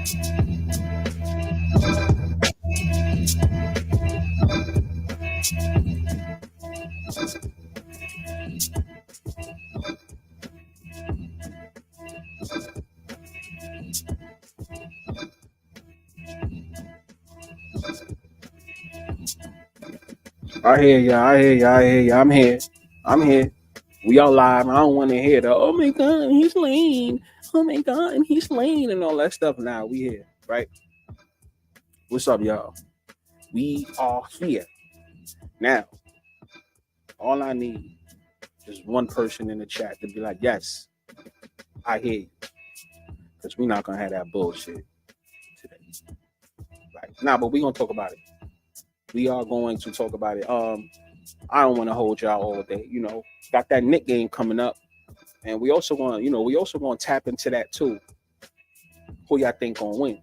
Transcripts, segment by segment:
I hear you. I hear you. I hear you. I'm here. I'm here. We all live. I don't want to hear the, oh my God, he's lame. Oh my God, he's lame and all that stuff. Now we here, right? What's up, y'all? We are here. Now, all I need is one person in the chat to be like, yes, I hear you. Because we're not going to have that bullshit today. Right. Nah, but we're going to talk about it. We are going to talk about it. I don't want to hold y'all all day. Got that Knicks game coming up. And we also want to tap into that too. Who y'all think gonna win?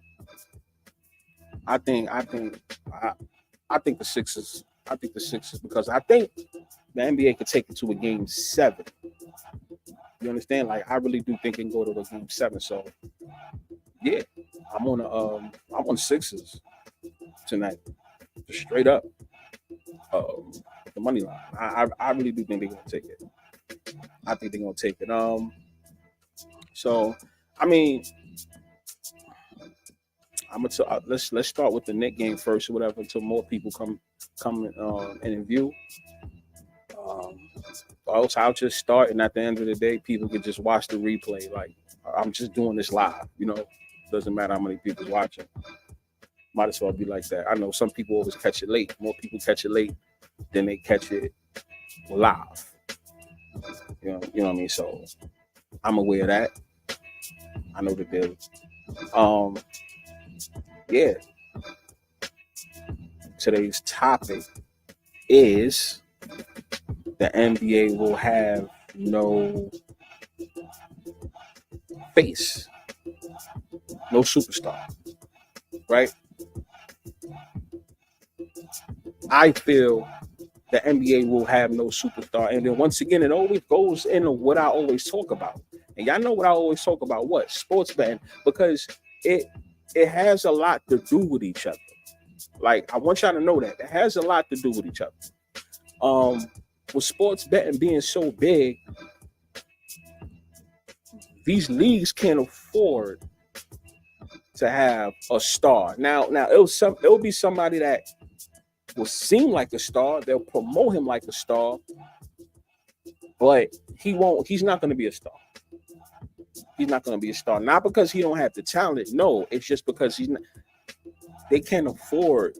I think the Sixers. I think the Sixers because I think the NBA could take it to a game 7. You understand? Like I really do think it can go to a game 7. So yeah, I'm on Sixers tonight. Just straight up. The money line. I really do think they're gonna take it. I think they're gonna take it. So I mean, let's start with the Knicks game first or whatever until more people come in view. I'll just start, and at the end of the day, people can just watch the replay. Like I'm just doing this live. Doesn't matter how many people's watching. Might as well be like that. I know some people always catch it late. More people catch it late than they catch it live. You know what I mean? So I'm aware of that. I know the deal. Yeah. Today's topic is the NBA will have no face, no superstar, right? I feel the NBA will have no superstar. And then once again, it always goes into what I always talk about. And y'all know what I always talk about, what? Sports betting, because it has a lot to do with each other. Like, I want y'all to know that. It has a lot to do with each other. With sports betting being so big, these leagues can't afford to have a star. Now it'll be somebody that will seem like a star. They'll promote him like a star, but he's not going to be a star. He's not going to be a star. Not because he don't have the talent. No, it's just because they can't afford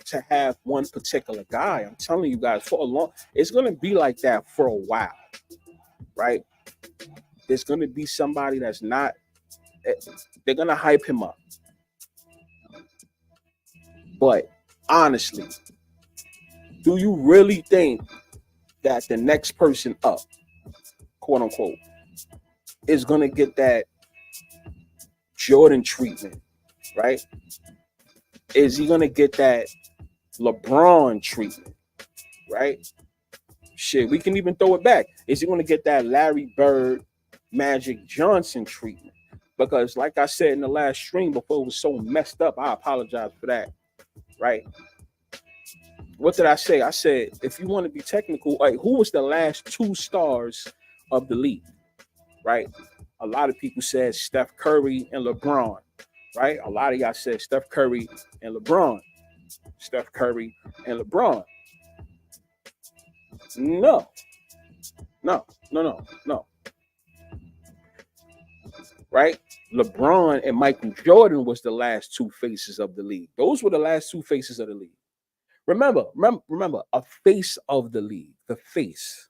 to have one particular guy. I'm telling you guys, it's going to be like that for a while, right? There's going to be somebody that's not. They're going to hype him up, but honestly, do you really think that the next person up, quote unquote, is going to get that Jordan treatment, right? Is he going to get that LeBron treatment, right? Shit, we can even throw it back. Is he going to get that Larry Bird, Magic Johnson treatment? Because like I said in the last stream before it was so messed up, I apologize for that, right? What did I say? I said, if you want to be technical, like, who was the last 2 stars of the league, right? A lot of people said Steph Curry and LeBron, right? A lot of y'all said Steph Curry and LeBron. Steph Curry and LeBron. No. Right? LeBron and Michael Jordan was the last 2 faces of the league. Those were the last 2 faces of the league. Remember, a face of the league. The face.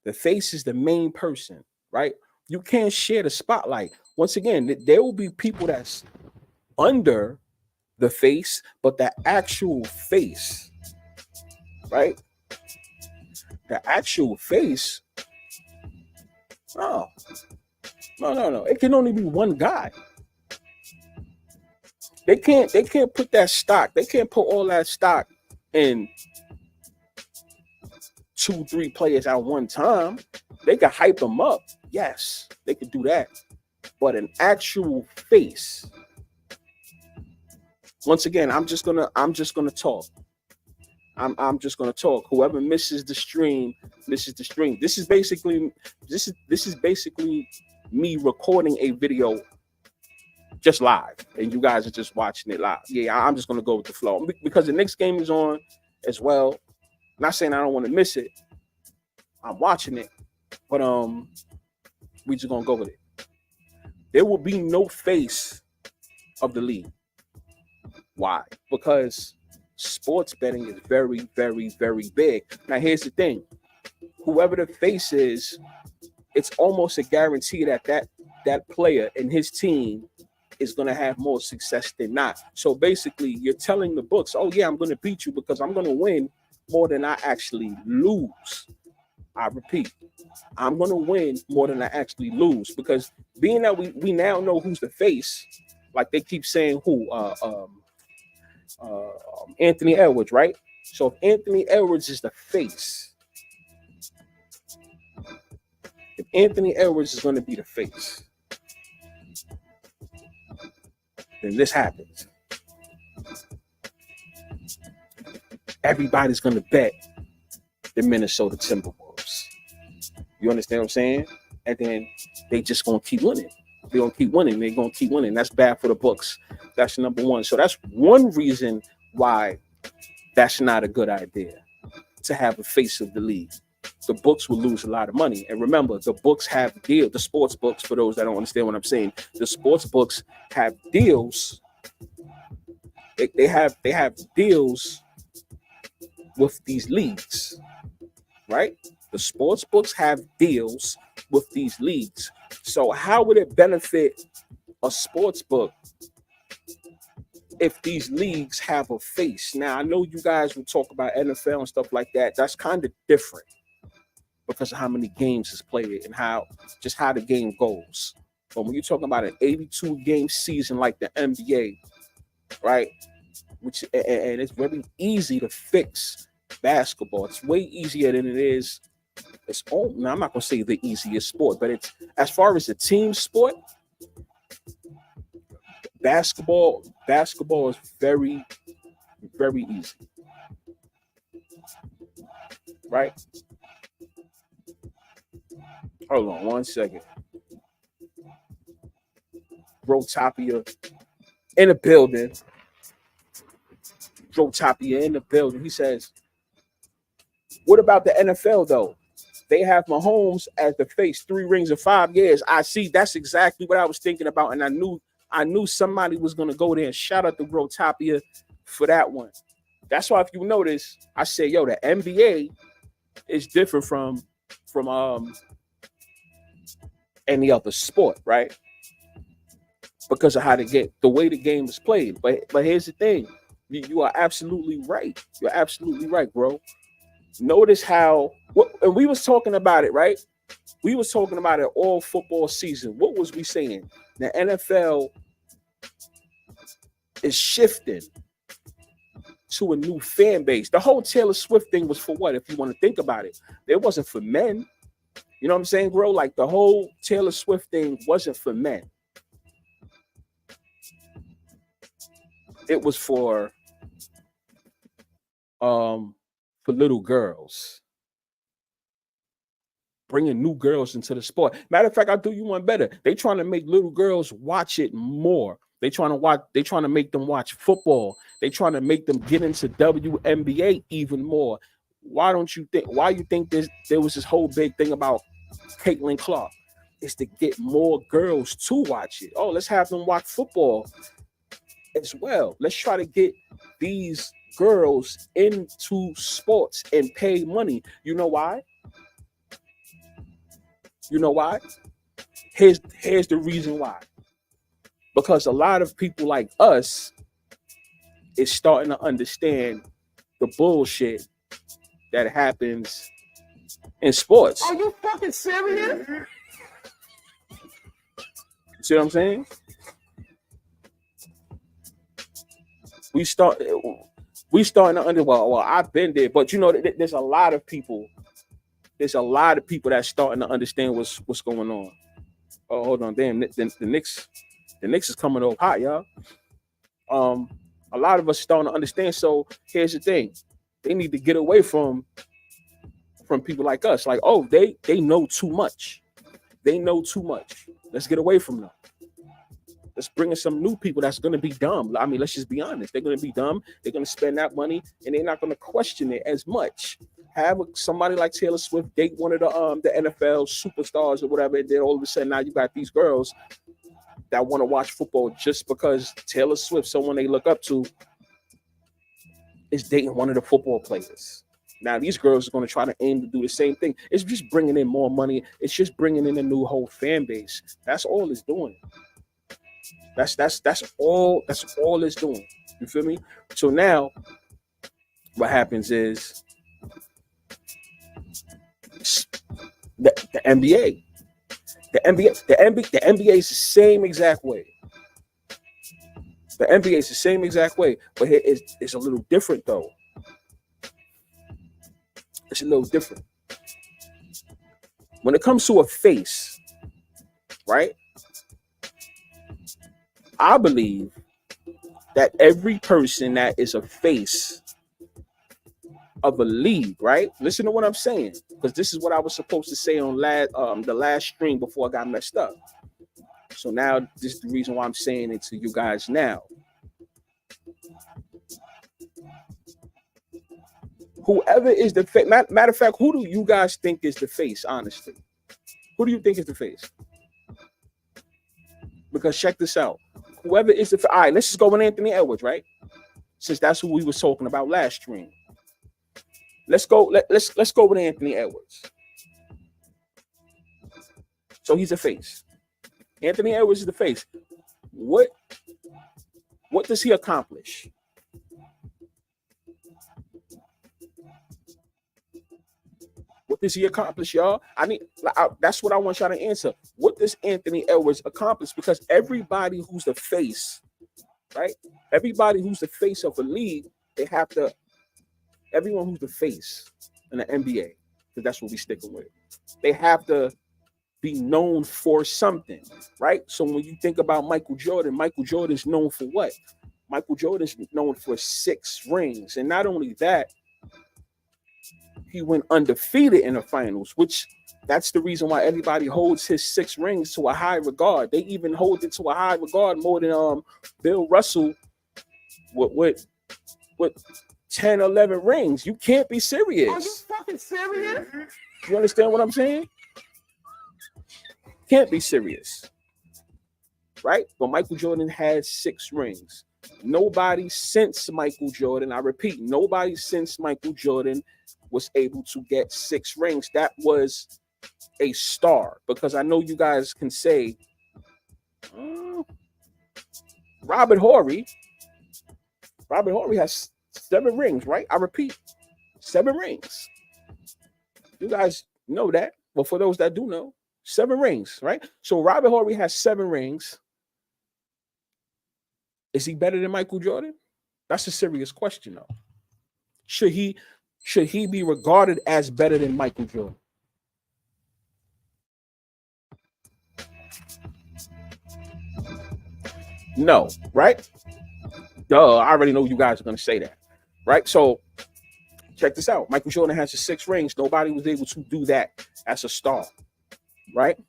The face is the main person, right? You can't share the spotlight. Once again, there will be people that's under the face, but the actual face, right? The actual face. No. It can only be one guy. They can't put that stock. They can't put all that stock in 2, 3 players at one time. They can hype them up. Yes, they could do that. But an actual face, Once again, I'm just gonna talk. I'm just gonna talk. Whoever misses the stream, misses the stream. This is basically me recording a video just live, and you guys are just watching it live. Yeah, I'm just gonna go with the flow because the next game is on as well. Not saying I don't want to miss it. I'm watching it, but we just gonna go with it. There will be no face of the league. Why? Because sports betting is very, very, very big. Now, here's the thing: whoever the face is, it's almost a guarantee that that player and his team is going to have more success than not. So basically, you're telling the books, "Oh yeah, I'm going to beat you because I'm going to win more than I actually lose." I repeat, I'm going to win more than I actually lose because being that we now know who's the face, like they keep saying who, Anthony Edwards, right? So if Anthony Edwards is the face, if Anthony Edwards is going to be the face, then this happens. Everybody's going to bet the Minnesota Timberwolves. You understand what I'm saying? And then they just going to keep winning. They're going to keep winning. They're going to keep winning. That's bad for the books. That's number one. So that's one reason why that's not a good idea, to have a face of the league. The books will lose a lot of money. And remember, the books have deals. The sports books, for those that don't understand what I'm saying, the sports books have deals. They have deals with these leagues, right? The sports books have deals with these leagues. So how would it benefit a sports book if these leagues have a face? Now, I know you guys will talk about NFL and stuff like that. That's kind of different because of how many games is played and how the game goes. But when you're talking about an 82 game season like the NBA, right? Which and it's very easy to fix basketball. It's way easier than it is. Now I'm not gonna say the easiest sport, but it's as far as the team sport, basketball is very, very easy. Right? Hold on 1 second. Rotapia in the building. Rotapia in the building. He says, what about the NFL though? They have Mahomes as the face, 3 rings in 5 years. I see. That's exactly what I was thinking about, and I knew somebody was gonna go there. And shout out to Rotapia for that one. That's why if you notice, I say, yo, the NBA is different from any other sport, right? Because of how the way the game is played. But here's the thing. You are absolutely right. You're absolutely right, bro. Notice how, and we was talking about it, right? We was talking about it all football season. What was we saying? The NFL is shifting to a new fan base. The whole Taylor Swift thing was for what? If you want to think about it, it wasn't for men. You know what I'm saying, bro? Like the whole Taylor Swift thing wasn't for men. It was for little girls. Bringing new girls into the sport. Matter of fact, I'll do you one better. They trying to make little girls watch it more. They trying to make them watch football. They trying to make them get into WNBA even more. Why you think there was this whole big thing about Caitlin Clark? It's to get more girls to watch it. Oh, let's have them watch football as well. Let's try to get these girls into sports and pay money. You know why? You know why? Here's the reason why. Because a lot of people like us is starting to understand the bullshit that happens in sports. Are you fucking serious? See what I'm saying? We starting to understand. Well, I've been there, but you know, there's a lot of people. There's a lot of people that's starting to understand what's going on. Oh, hold on, damn! The Knicks is coming up hot, y'all. A lot of us starting to understand. So here's the thing: they need to get away from people like us. Like, oh, they know too much. They know too much. Let's get away from them. Let's bring in some new people that's going to be dumb. I mean, let's just be honest. They're going to be dumb. They're going to spend that money, and they're not going to question it as much. Have somebody like Taylor Swift date one of the NFL superstars or whatever, and then all of a sudden now you got these girls that want to watch football just because Taylor Swift, someone they look up to, is dating one of the football players. Now these girls are going to try to aim to do the same thing. It's just bringing in more money. It's just bringing in a new whole fan base. That's all it's doing. That's all it's doing. You feel me? So now what happens is the NBA. The NBA is the same exact way. The NBA is the same exact way, but here it's a little different though. It's a little different. When it comes to a face, right? I believe that every person that is a face of a league, right? Listen to what I'm saying, because this is what I was supposed to say on the last stream before I got messed up. So now this is the reason why I'm saying it to you guys now. Whoever is the face, matter of fact, who do you guys think is the face, honestly? Who do you think is the face? Because check this out. Whoever is the all right, let's just go with Anthony Edwards, right? Since that's who we was talking about last stream. Let's go with Anthony Edwards. So he's a face. Anthony Edwards is the face. What does he accomplish? What does he accomplish, y'all? That's what I want y'all to answer. What does Anthony Edwards accomplish? Because everybody who's the face, right? Everybody who's the face of a league, everyone who's the face in the NBA, because that's what we're sticking with, they have to be known for something, right? So when you think about Michael Jordan's known for what? Michael Jordan's known for 6 rings. And not only that, he went undefeated in the finals, which that's the reason why everybody holds his 6 rings to a high regard. They even hold it to a high regard more than Bill Russell with 10, 11 rings. You can't be serious. Are you fucking serious? You understand what I'm saying? Can't be serious. Right? But Michael Jordan had 6 rings. Nobody since Michael Jordan, I repeat, nobody since Michael Jordan was able to get 6 rings. That was a star, because I know you guys can say Robert Horry has 7 rings, right? I repeat, 7 rings. You guys know that, but for those that do know, 7 rings, right? So Robert Horry has 7 rings. Is he better than Michael Jordan? That's a serious question, though. Should he be regarded as better than Michael Jordan? No, right? Duh, I already know you guys are going to say that, right? So check this out. Michael Jordan has his 6 rings. Nobody was able to do that as a star, right?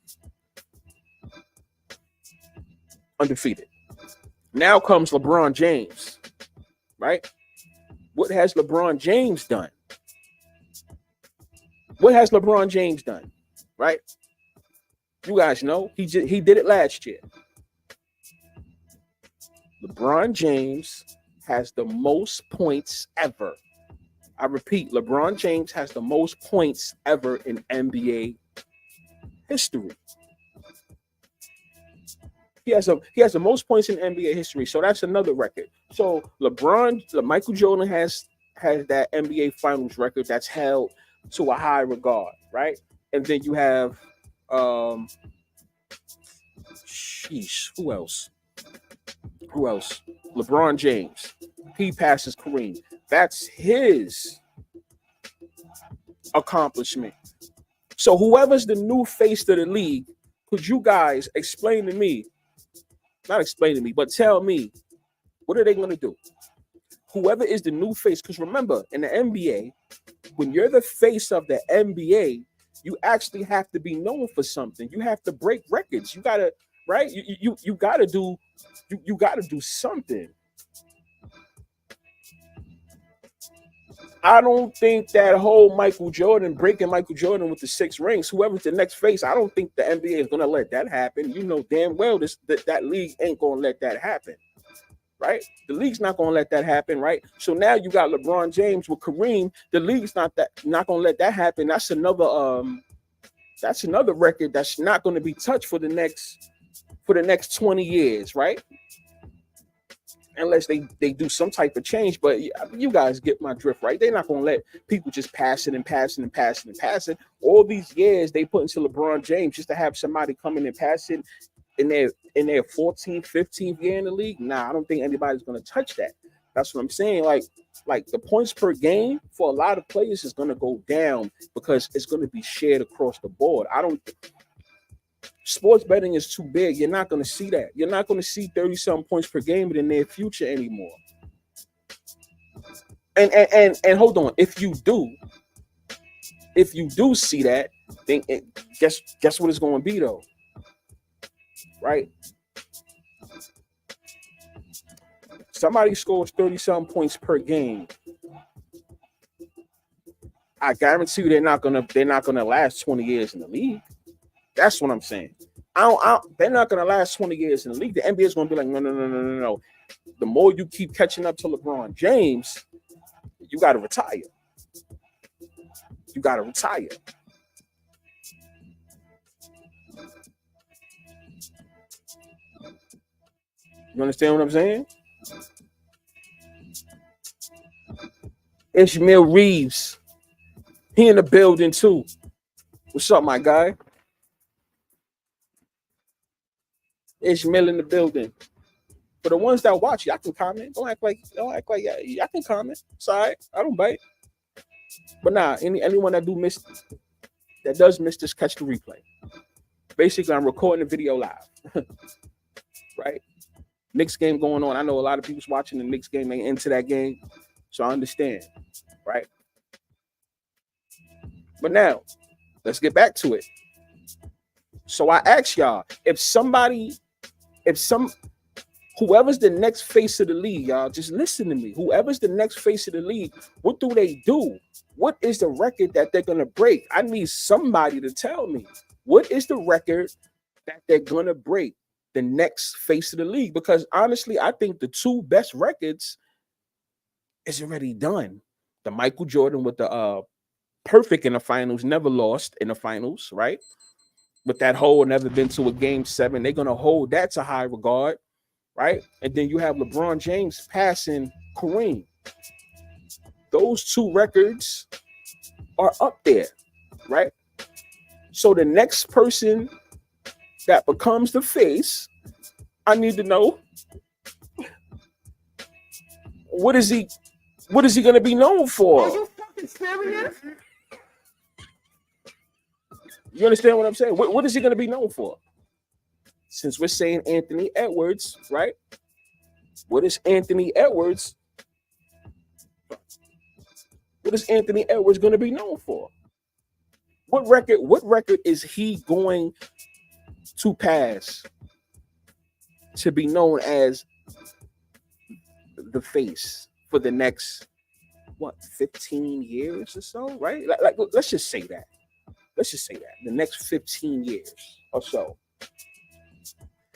Undefeated. Now comes LeBron James, right? What has LeBron James done? What has LeBron James done, right? You guys know he did it last year. LeBron James has the most points ever. I repeat, LeBron James has the most points ever in NBA history. He has the most points in NBA history, so that's another record. So Michael Jordan has that NBA Finals record that's held to a high regard, right? And then you have, who else? LeBron James. He passes Kareem. That's his accomplishment. So whoever's the new face of the league, could you guys explain to me? Not explain to me, but tell me, what are they going to do? whoever is the new face, because remember, in the NBA, when you're the face of the NBA, you actually have to be known for something. You have to break records. You gotta, right? You gotta do you gotta do something. I don't think that whole Michael Jordan breaking Michael Jordan with the 6 rings, whoever's the next face, I don't think the NBA is gonna let that happen. You know damn well that league ain't gonna let that happen. Right? The league's not gonna let that happen, right? So now you got LeBron James with Kareem. The league's not gonna let that happen. That's another record that's not gonna be touched for the next 20 years, right? Unless they do some type of change. But you guys get my drift, right? They're not gonna let people just pass it and pass it and pass it and pass it. All these years they put into LeBron James just to have somebody come in and pass it in their 14th, 15th year in the league. Nah, I don't think anybody's gonna touch that. That's what I'm saying. Like the points per game for a lot of players is gonna go down because it's gonna be shared across the board. Sports betting is too big. You're not gonna see that. You're not gonna see 30-something points per game in the near future anymore. And hold on, if you do see that, then guess what it's gonna be though? Right? Somebody scores 30-something points per game. I guarantee you they're not gonna last 20 years in the league. That's what I'm saying. They're not gonna last 20 years in the league. The NBA is gonna be like, no. The more you keep catching up to LeBron James, you gotta retire. You gotta retire. You understand what I'm saying? Ishmael Reeves, he in the building too. What's up, my guy? Ishmael in the building. For the ones that watch, y'all can comment. Don't act like y'all can comment. It's all right. I don't bite. But nah, anyone that does miss this, catch the replay. Basically, I'm recording the video live. Right? Knicks game going on. I know a lot of people's watching the Knicks game. They into that game. So I understand. Right? But now, let's get back to it. So I ask y'all, whoever's the next face of the league, y'all, just listen to me. Whoever's the next face of the league, what do they do? What is the record that they're going to break? I need somebody to tell me. What is the record that they're going to break? The next face of the league? Because honestly, I think the 2 best records is already done. The Michael Jordan with the perfect in the finals, never lost in the finals, right? With that whole never been to a game 7, they're going to hold that to high regard, right? And then you have LeBron James passing Kareem. Those 2 records are up there, right? So the next person that becomes the face, I need to know, what is he going to be known for? Are you fucking serious? You understand what I'm saying? What is he going to be known for? Since we're saying Anthony Edwards, right? What is Anthony Edwards going to be known for? What record is he going to pass to be known as the face for the next 15 years or so, right? Like let's just say that. The next 15 years or so.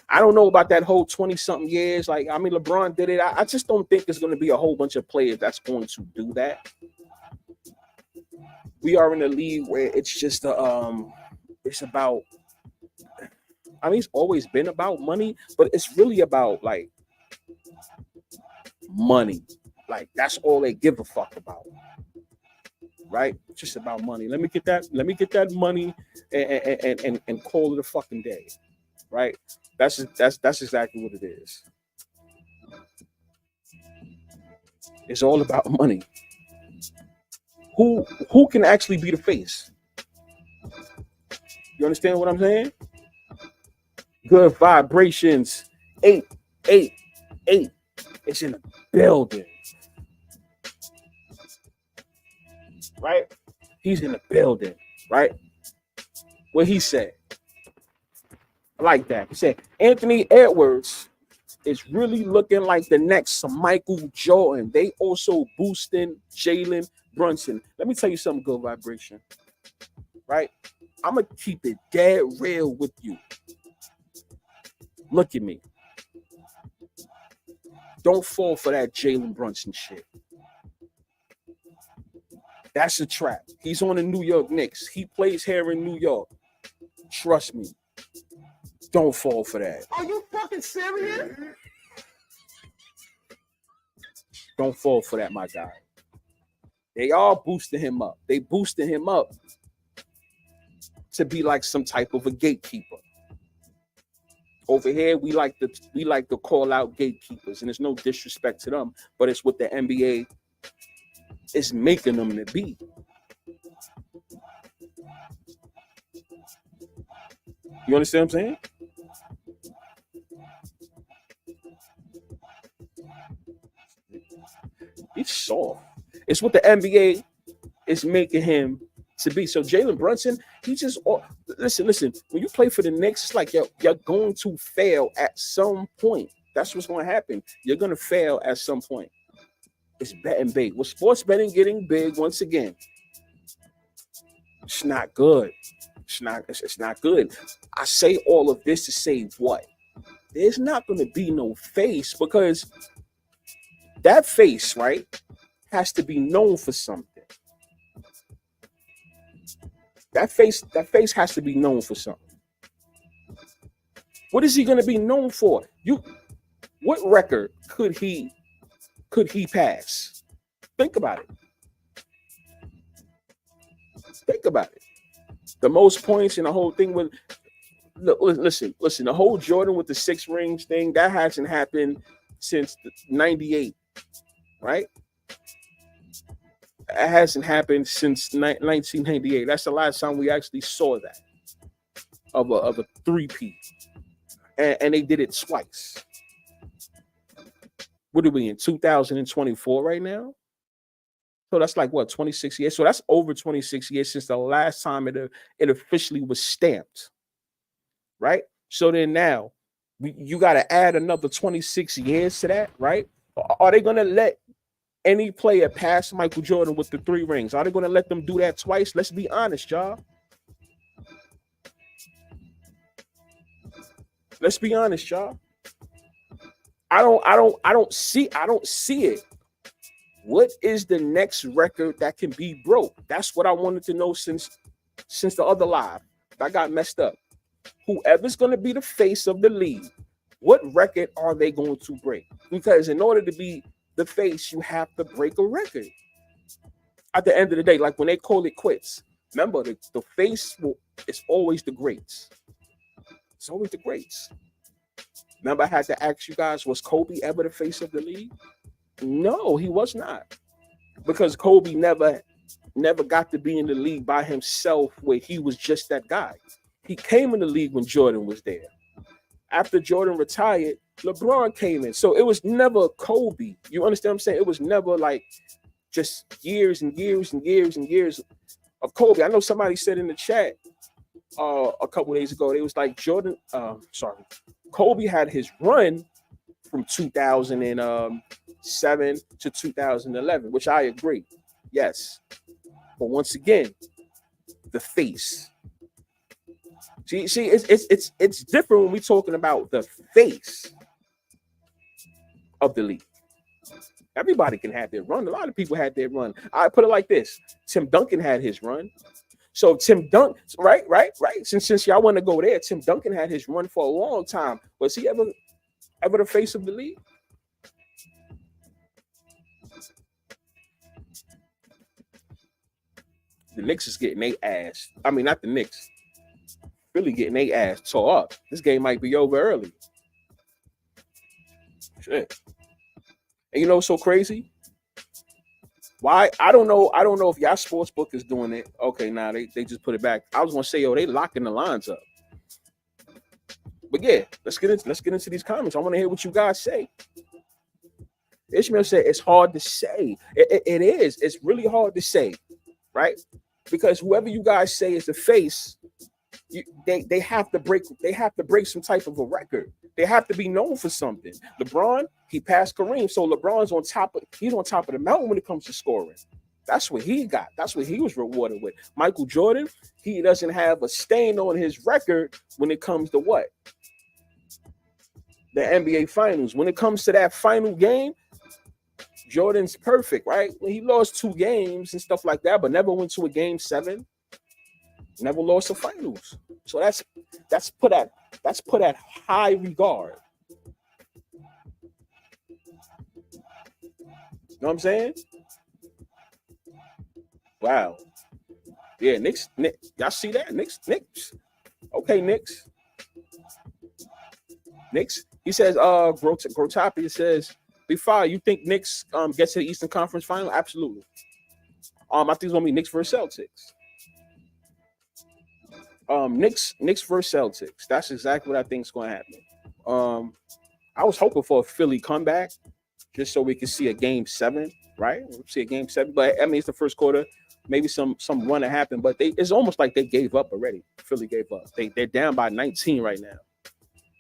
I don't know about that whole 20-something years. Like, I mean, LeBron did it. I just don't think there's going to be a whole bunch of players that's going to do that. We are in a league where it's just it's about, I mean, it's always been about money, but it's really about like money. Like, that's all they give a fuck about. Right? Just about money. Let me get that money and call it a fucking day. Right? That's exactly what it is. It's all about money. Who can actually be the face? You understand what I'm saying? Good vibrations. 888. It's in the building. right? He's in the building, right? What he said, I like that. He said Anthony Edwards is really looking like the next Michael Jordan. They also boosting Jalen Brunson. Let me tell you something, good vibration, right? I'm gonna keep it dead real with you. Look at me. Don't fall for that Jalen Brunson shit. That's a trap. He's on the New York Knicks. He plays here in New York. Trust me. Don't fall for that. Are you fucking serious? Don't fall for that, my guy. They all boosted him up. They boosted him up to be like some type of a gatekeeper. Over here, we like to call out gatekeepers, and there's no disrespect to them, but it's what the NBA is making them to be. You understand what I'm saying? He's soft. It's what the NBA is making him to be. So Jalen Brunson, he just listen. When you play for the Knicks, it's like you're going to fail at some point. That's what's going to happen. You're going to fail at some point. It's betting big. With sports betting getting big once again, it's not good. It's not good. I say all of this to say what? There's not going to be no face, because that face, right, has to be known for something. That face has to be known for something. What is he going to be known for? What record could he pass? Think about it. Think about it. The most points in the whole thing with listen, the whole Jordan with the 6 rings thing, that hasn't happened since 98, right? It hasn't happened since 1998. That's the last time we actually saw that of a three-peat. And they did it twice. What are we in 2024 right now? So that's like what, 26 years? So that's over 26 years since the last time it officially was stamped, right? So then now you got to add another 26 years to that, right? Are they going to let any player pass Michael Jordan with the 3 rings? Are they going to let them do that twice? Let's be honest, y'all. Let's be honest, y'all. I don't see it. What is the next record that can be broke? That's what I wanted to know since the other live. I got messed up. Whoever's going to be the face of the league, what record are they going to break? Because in order to be the face, you have to break a record. At the end of the day, like when they call it quits, remember the face is always the greats. It's always the greats. Remember, I had to ask you guys, was Kobe ever the face of the league? No, he was not. Because Kobe never got to be in the league by himself where he was just that guy. He came in the league when Jordan was there. After Jordan retired, LeBron came in. So it was never Kobe. You understand what I'm saying? It was never like just years and years and years and years of Kobe. I know somebody said in the chat a couple days ago, they was like Kobe had his run from 2007 to 2011, which I agree. Yes. But once again, the face. See, it's different when we're talking about the face of the league. Everybody can have their run. A lot of people had their run. I put it like this: Tim Duncan had his run. So Tim Duncan, right. Since y'all want to go there, Tim Duncan had his run for a long time. Was he ever the face of the league? The Knicks is getting their ass. I mean, not the Knicks. Really getting their ass tore up. This game might be over early. Shit. And you know what's so crazy? Why? I don't know if y'all sports book is doing it. Okay, now they just put it back. I was gonna say, they locking the lines up. But yeah, let's get into these comments. I want to hear what you guys say. Ishmael said it's hard to say. It is. It's really hard to say. right? Because whoever you guys say is the face, they have to break some type of a record. They have to be known for something. LeBron, he passed Kareem, so LeBron's he's on top of the mountain when it comes to scoring. That's what he got. That's what he was rewarded with. Michael Jordan, he doesn't have a stain on his record when it comes to what? The NBA Finals. When it comes to that final game, Jordan's perfect, right? He lost 2 games and stuff like that, but never went to a game 7. Never lost the finals. So that's put at high regard. You know what I'm saying? Wow. Yeah, Knicks. Y'all see that? Knicks. Okay, Knicks. He says, Grotopi says, before you think Knicks gets to the Eastern Conference Final? Absolutely. I think it's gonna be Knicks versus Celtics. Knicks versus Celtics. That's exactly what I think is gonna happen. I was hoping for a Philly comeback just so we could see a game 7, right? We'll see a game 7, but I mean it's the first quarter. Maybe some run to happen, but it's almost like they gave up already. Philly gave up. They're down by 19 right now,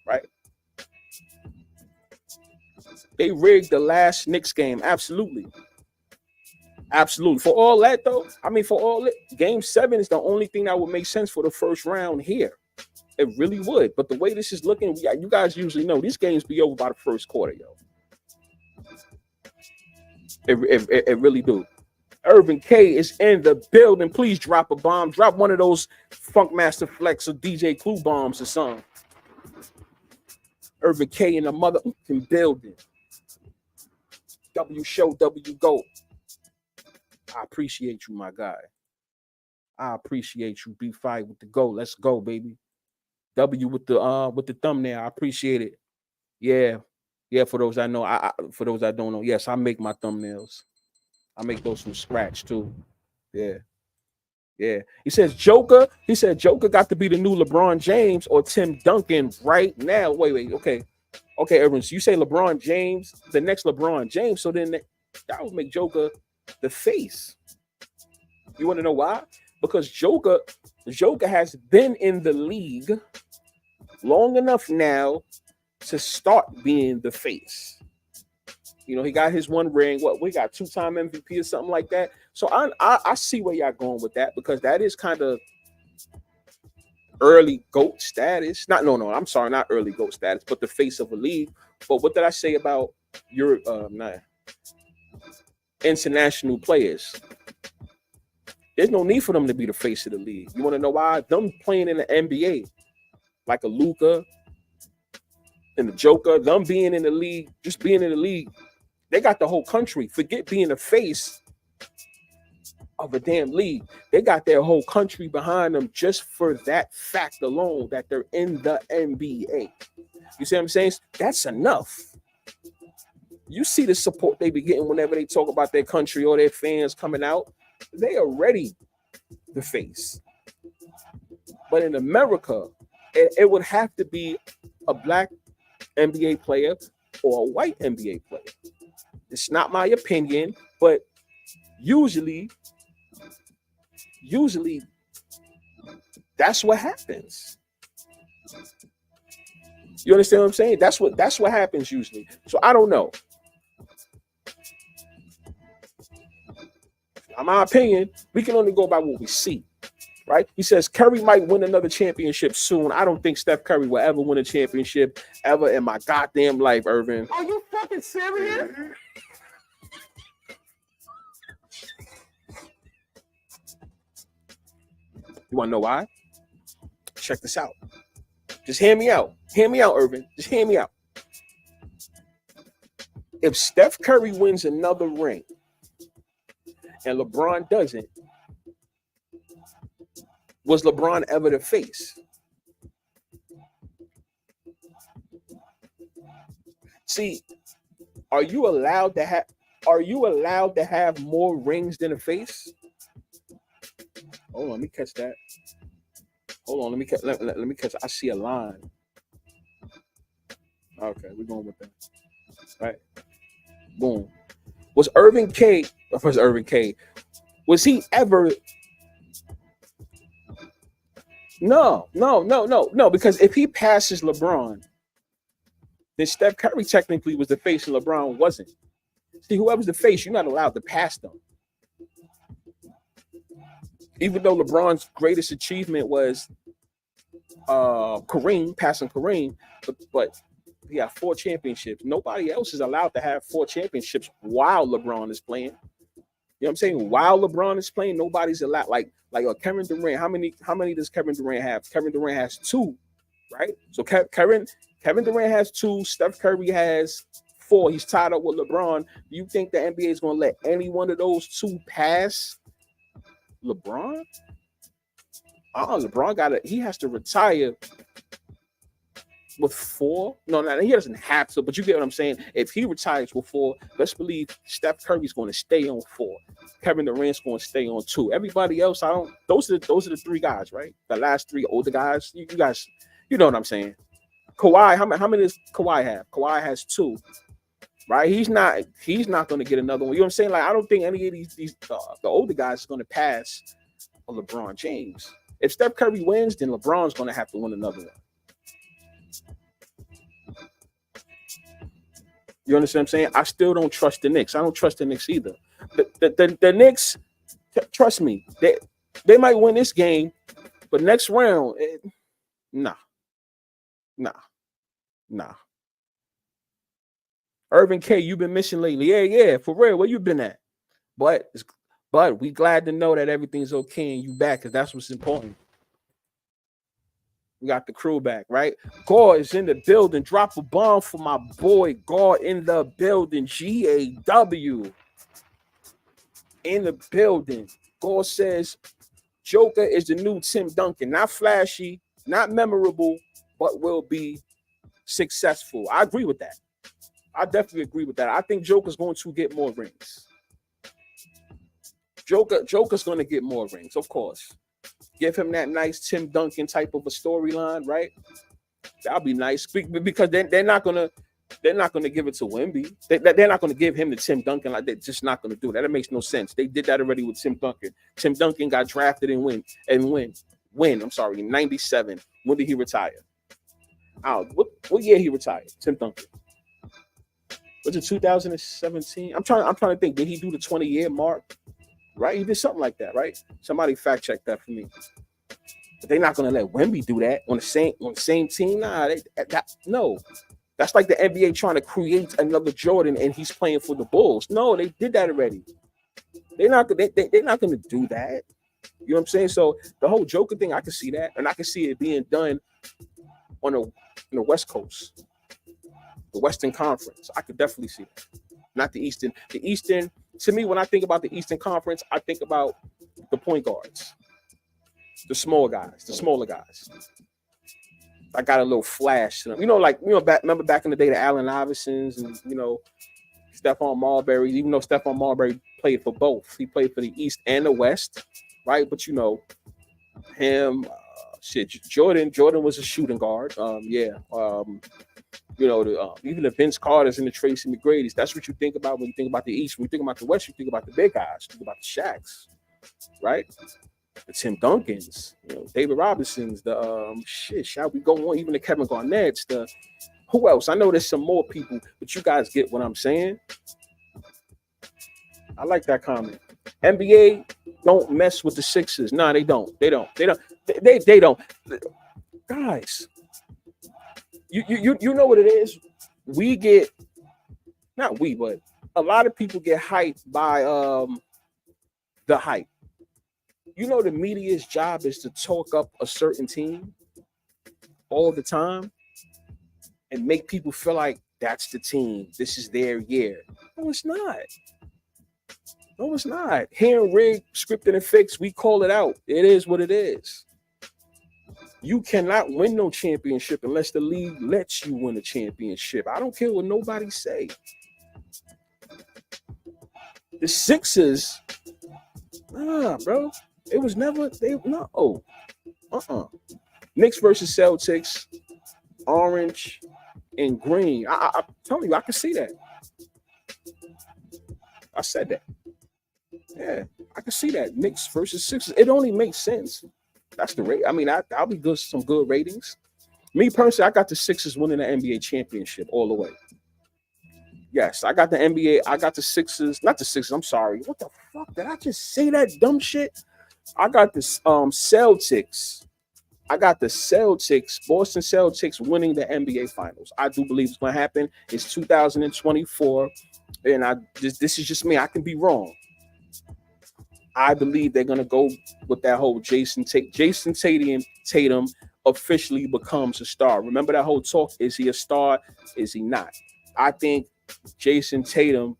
right? They rigged the last Knicks game. Absolutely. For all that, though, game 7 is the only thing that would make sense for the first round here. It really would. But the way this is looking, you guys usually know these games be over by the first quarter, yo. It really do. Irvin K is in the building. Please drop a bomb. Drop one of those Funkmaster Flex or DJ Clue bombs or something. Irvin K in the motherfucking building. W show, W go. I appreciate you, my guy. I appreciate you. B5 with the go. Let's go, baby. W with the thumbnail. I appreciate it. Yeah. For those I know, for those I don't know, yes, I make my thumbnails. I make those from scratch too. Yeah. He said Joker got to be the new LeBron James or Tim Duncan right now. Wait. Okay, Irvin. So you say LeBron James, the next LeBron James. So then that would make Joker the face. You want to know why? Because Joker has been in the league long enough now to start being the face. You know, he got his 1 ring. What we got 2-time MVP or something like that. So I see where y'all going with that because that is kind of early GOAT status. I'm sorry, not early GOAT status, but the face of a league. But what did I say about your international players? There's no need for them to be the face of the league. You want to know why? Them playing in the NBA, like a Luka and the Joker, them being in the league, just being in the league, they got the whole country. Forget being the face of a damn league. They got their whole country behind them just for that fact alone that they're in the NBA. You see what I'm saying? That's enough. You see the support they be getting whenever they talk about their country or their fans coming out. They are ready to face. But in America, it would have to be a black NBA player or a white NBA player. It's not my opinion, but usually that's what happens. You understand what I'm saying? That's what happens usually. So I don't know. In my opinion, we can only go by what we see, right? He says Curry might win another championship soon. I don't think Steph Curry will ever win a championship ever in my goddamn life, Irvin. Are you fucking serious? You want to know why? Check this out. Just hear me out. Hear me out, Irvin. Just hear me out. If Steph Curry wins another ring and LeBron doesn't, was LeBron ever the face? See, are you allowed to have more rings than a face? Hold on, let me catch that. Hold on, let me catch. I see a line. Okay, we're going with that. Right. Boom. Was Irvin K. Was he ever? No. Because if he passes LeBron, then Steph Curry technically was the face and LeBron wasn't. See, whoever's the face, you're not allowed to pass them. Even though LeBron's greatest achievement was Kareem, passing Kareem, but he got 4 championships. Nobody else is allowed to have 4 championships while LeBron is playing. You know what I'm saying? While LeBron is playing, nobody's allowed. Like Kevin Durant. How many does Kevin Durant have? Kevin Durant has 2, right? So Kevin Durant has 2. Steph Curry has 4. He's tied up with LeBron. Do you think the NBA is going to let any one of those 2 pass LeBron? LeBron he has to retire with 4. No, he doesn't have to, but you get what I'm saying. If he retires with 4, let's believe Steph Curry's going to stay on 4. Kevin Durant's going to stay on 2. Everybody else, I don't. Those are the 3 guys, right? The last 3 older guys. You guys, you know what I'm saying. Kawhi, how many does Kawhi have? Kawhi has 2, right? He's not going to get another one. You know what I'm saying? Like, I don't think any of these the older guys is going to pass a LeBron James. If Steph Curry wins, then LeBron's going to have to win another one. You understand what I'm saying? I still don't trust the Knicks. I don't trust the Knicks either. The Knicks, trust me, they might win this game, but next round, nah. Irvin K, you've been missing lately. Yeah, for real. Where you been at? But we glad to know that everything's okay and you back, because that's what's important. We got the crew back, right? Gore is in the building. Drop a bomb for my boy Gore in the building. GAW in the building. Gore says Joker is the new Tim Duncan. Not flashy, not memorable, but will be successful. I agree with that. I definitely agree with that. I think Joker's going to get more rings. Joker's going to get more rings, of course. Give him that nice Tim Duncan type of a storyline, right? That'll be nice, because they're not gonna give it to Wemby. They're not gonna give him the Tim Duncan. Like, they're just not gonna do that. That makes no sense. They did that already with Tim Duncan. Tim Duncan got drafted and win. I'm sorry, in '97. When did he retire? What year he retired? Tim Duncan. Was it 2017? I'm trying to think. Did he do the 20-year mark? Right, he did something like that, right? Somebody fact check that for me. But they're not gonna let Wemby do that on the same team. Nah, no. That's like the NBA trying to create another Jordan, and he's playing for the Bulls. No, they did that already. They're not gonna do that. You know what I'm saying? So the whole Joker thing, I can see that, and I can see it being done on the West Coast, the Western Conference. I could definitely see that. Not the Eastern. The Eastern. To me, when I think about the Eastern Conference, I think about the point guards, the smaller guys. I got a little flash to them. Remember back in the day, the Allen Iversons and, Stephon Marbury, even though Stephon Marbury played for both. He played for the East and the West, right? But, him, Jordan was a shooting guard. Even the Vince Carters and the Tracy McGrady's. That's what you think about when you think about the East. When you think about the West, you think about the big guys. You think about the Shaqs, right? The Tim Duncans, David Robinsons, shall we go on? Even the Kevin Garnett's, who else? I know there's some more people, but you guys get what I'm saying. I like that comment. NBA don't mess with the Sixers. Nah, they don't. They don't. Guys, you know what it is? But a lot of people get hyped by the hype. The media's job is to talk up a certain team all the time and make people feel like that's the team. This is their year. No, it's not. Hearing rigged, scripted, and fixed, we call it out. It is what it is. You cannot win no championship unless the league lets you win a championship. I don't care what nobody say. The Sixers, bro. It was never, Knicks versus Celtics, orange and green. I'm telling you, I can see that. I said that. Yeah, I can see that Knicks versus Sixers. It only makes sense. That's the rate. I mean, I'll be good. Some good ratings. Me personally, I got the Sixers winning the NBA championship all the way. Yes, I got the NBA. I got the Sixers. Not the Sixers. I'm sorry. What the fuck? Did I just say that dumb shit? I got the Celtics. I got the Celtics, Boston Celtics winning the NBA Finals. I do believe it's going to happen. It's 2024, and this is just me. I can be wrong. I believe they're going to go with that whole Jason Tatum officially becomes a star. Remember that whole talk? Is he a star? Is he not? I think Jason Tatum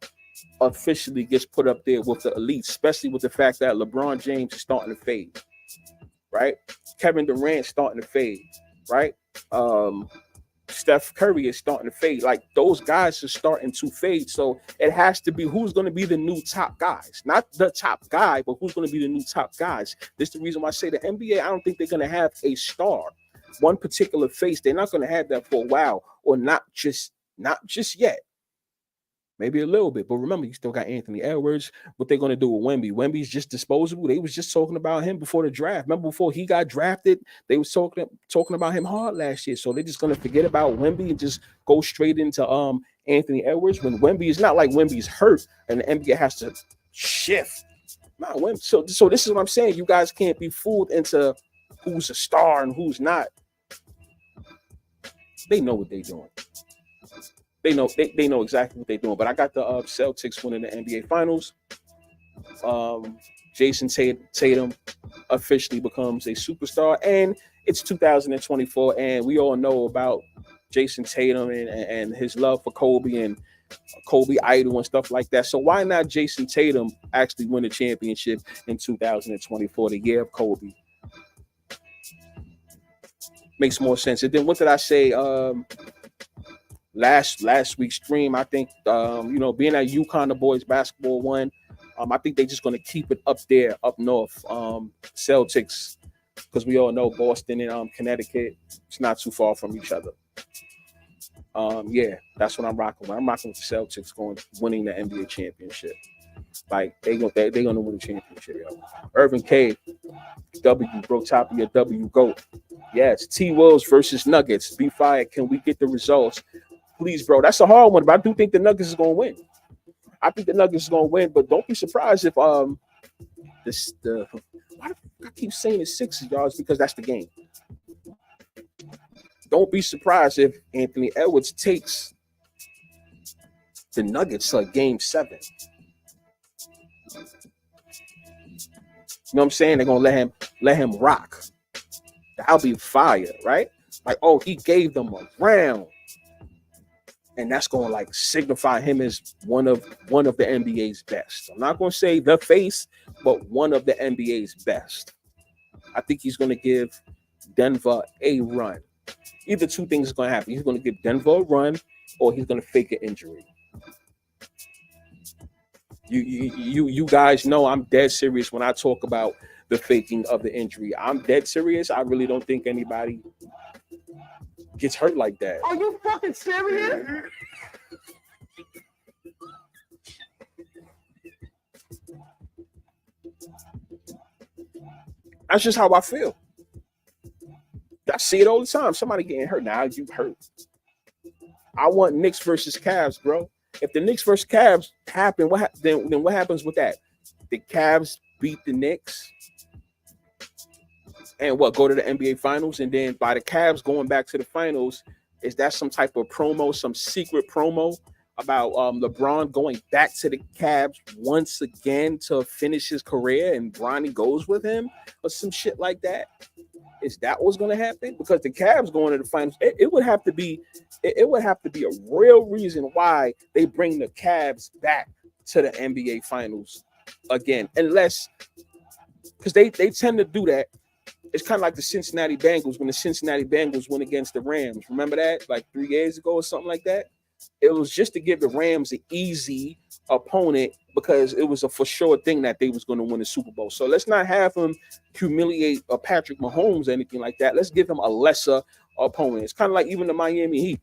officially gets put up there with the elite, especially with the fact that LeBron James is starting to fade, right? Kevin Durant starting to fade, right? Steph Curry is starting to fade. Like those guys are starting to fade. So it has to be who's going to be the new top guys, not the top guy, but who's going to be the new top guys. This is the reason why I say the NBA, I don't think they're going to have a star, one particular face. They're not going to have that for a while, or not just yet. Maybe a little bit, but remember, you still got Anthony Edwards. What they're going to do with Wemby? Wemby's just disposable. They was just talking about him before the draft. Remember, before he got drafted, they was talking about him hard last year. So they're just going to forget about Wemby and just go straight into Anthony Edwards. When Wemby is not like Wemby's hurt and the NBA has to shift. Nah, Wemby. So this is what I'm saying. You guys can't be fooled into who's a star and who's not. They know what they're doing. They know exactly what they're doing. But I got the Celtics winning the NBA Finals. Jason Tatum officially becomes a superstar, and it's 2024, and we all know about Jason Tatum and his love for Kobe and Kobe idol and stuff like that. So why not Jason Tatum actually win the championship in 2024, the year of Kobe? Makes more sense. And then what did I say? Last week's stream, I think being at UConn, the boys basketball won. I think they're just going to keep it up there, up north. Celtics, because we all know Boston and Connecticut, it's not too far from each other. Yeah, that's what I'm rocking with. I'm rocking with the Celtics winning the NBA championship. Like they're gonna win the championship. Yo. Irvin K, W, bro, top of your W, GOAT. Yes, T Wolves versus Nuggets. Be fired. Can we get the results? Please, bro. That's a hard one, but I do think the Nuggets is gonna win. I think the Nuggets is gonna win, but don't be surprised if why do I keep saying it's Sixers, y'all? It's because that's the game. Don't be surprised if Anthony Edwards takes the Nuggets to Game 7. You know what I'm saying? They're gonna let him rock. That'll be fire, right? Like, oh, he gave them a round. And that's going to like signify him as one of the NBA's best. I'm not going to say the face, but one of the NBA's best. I think he's going to give Denver a run. Either two things are going to happen. He's going to give Denver a run, or he's going to fake an injury. You guys know I'm dead serious when I talk about the faking of the injury. I'm dead serious. I really don't think anybody gets hurt like that. Are you fucking serious? That's just how I feel. I see it all the time. Somebody getting hurt. Now you hurt. I want Knicks versus Cavs, bro. If the Knicks versus Cavs happen, then what happens with that? The Cavs beat the Knicks and go to the NBA Finals, and then by the Cavs going back to the finals, is that some type of promo, some secret promo about LeBron going back to the Cavs once again to finish his career, and Bronny goes with him, or some shit like that? Is that what's going to happen? Because the Cavs going to the finals, it would have to be a real reason why they bring the Cavs back to the NBA Finals again, unless because they tend to do that. It's kind of like the Cincinnati Bengals when the Cincinnati Bengals went against the Rams. Remember that? Like 3 years ago or something like that? It was just to give the Rams an easy opponent because it was a for sure thing that they was going to win the Super Bowl. So let's not have them humiliate Patrick Mahomes or anything like that. Let's give him a lesser opponent. It's kind of like even the Miami Heat.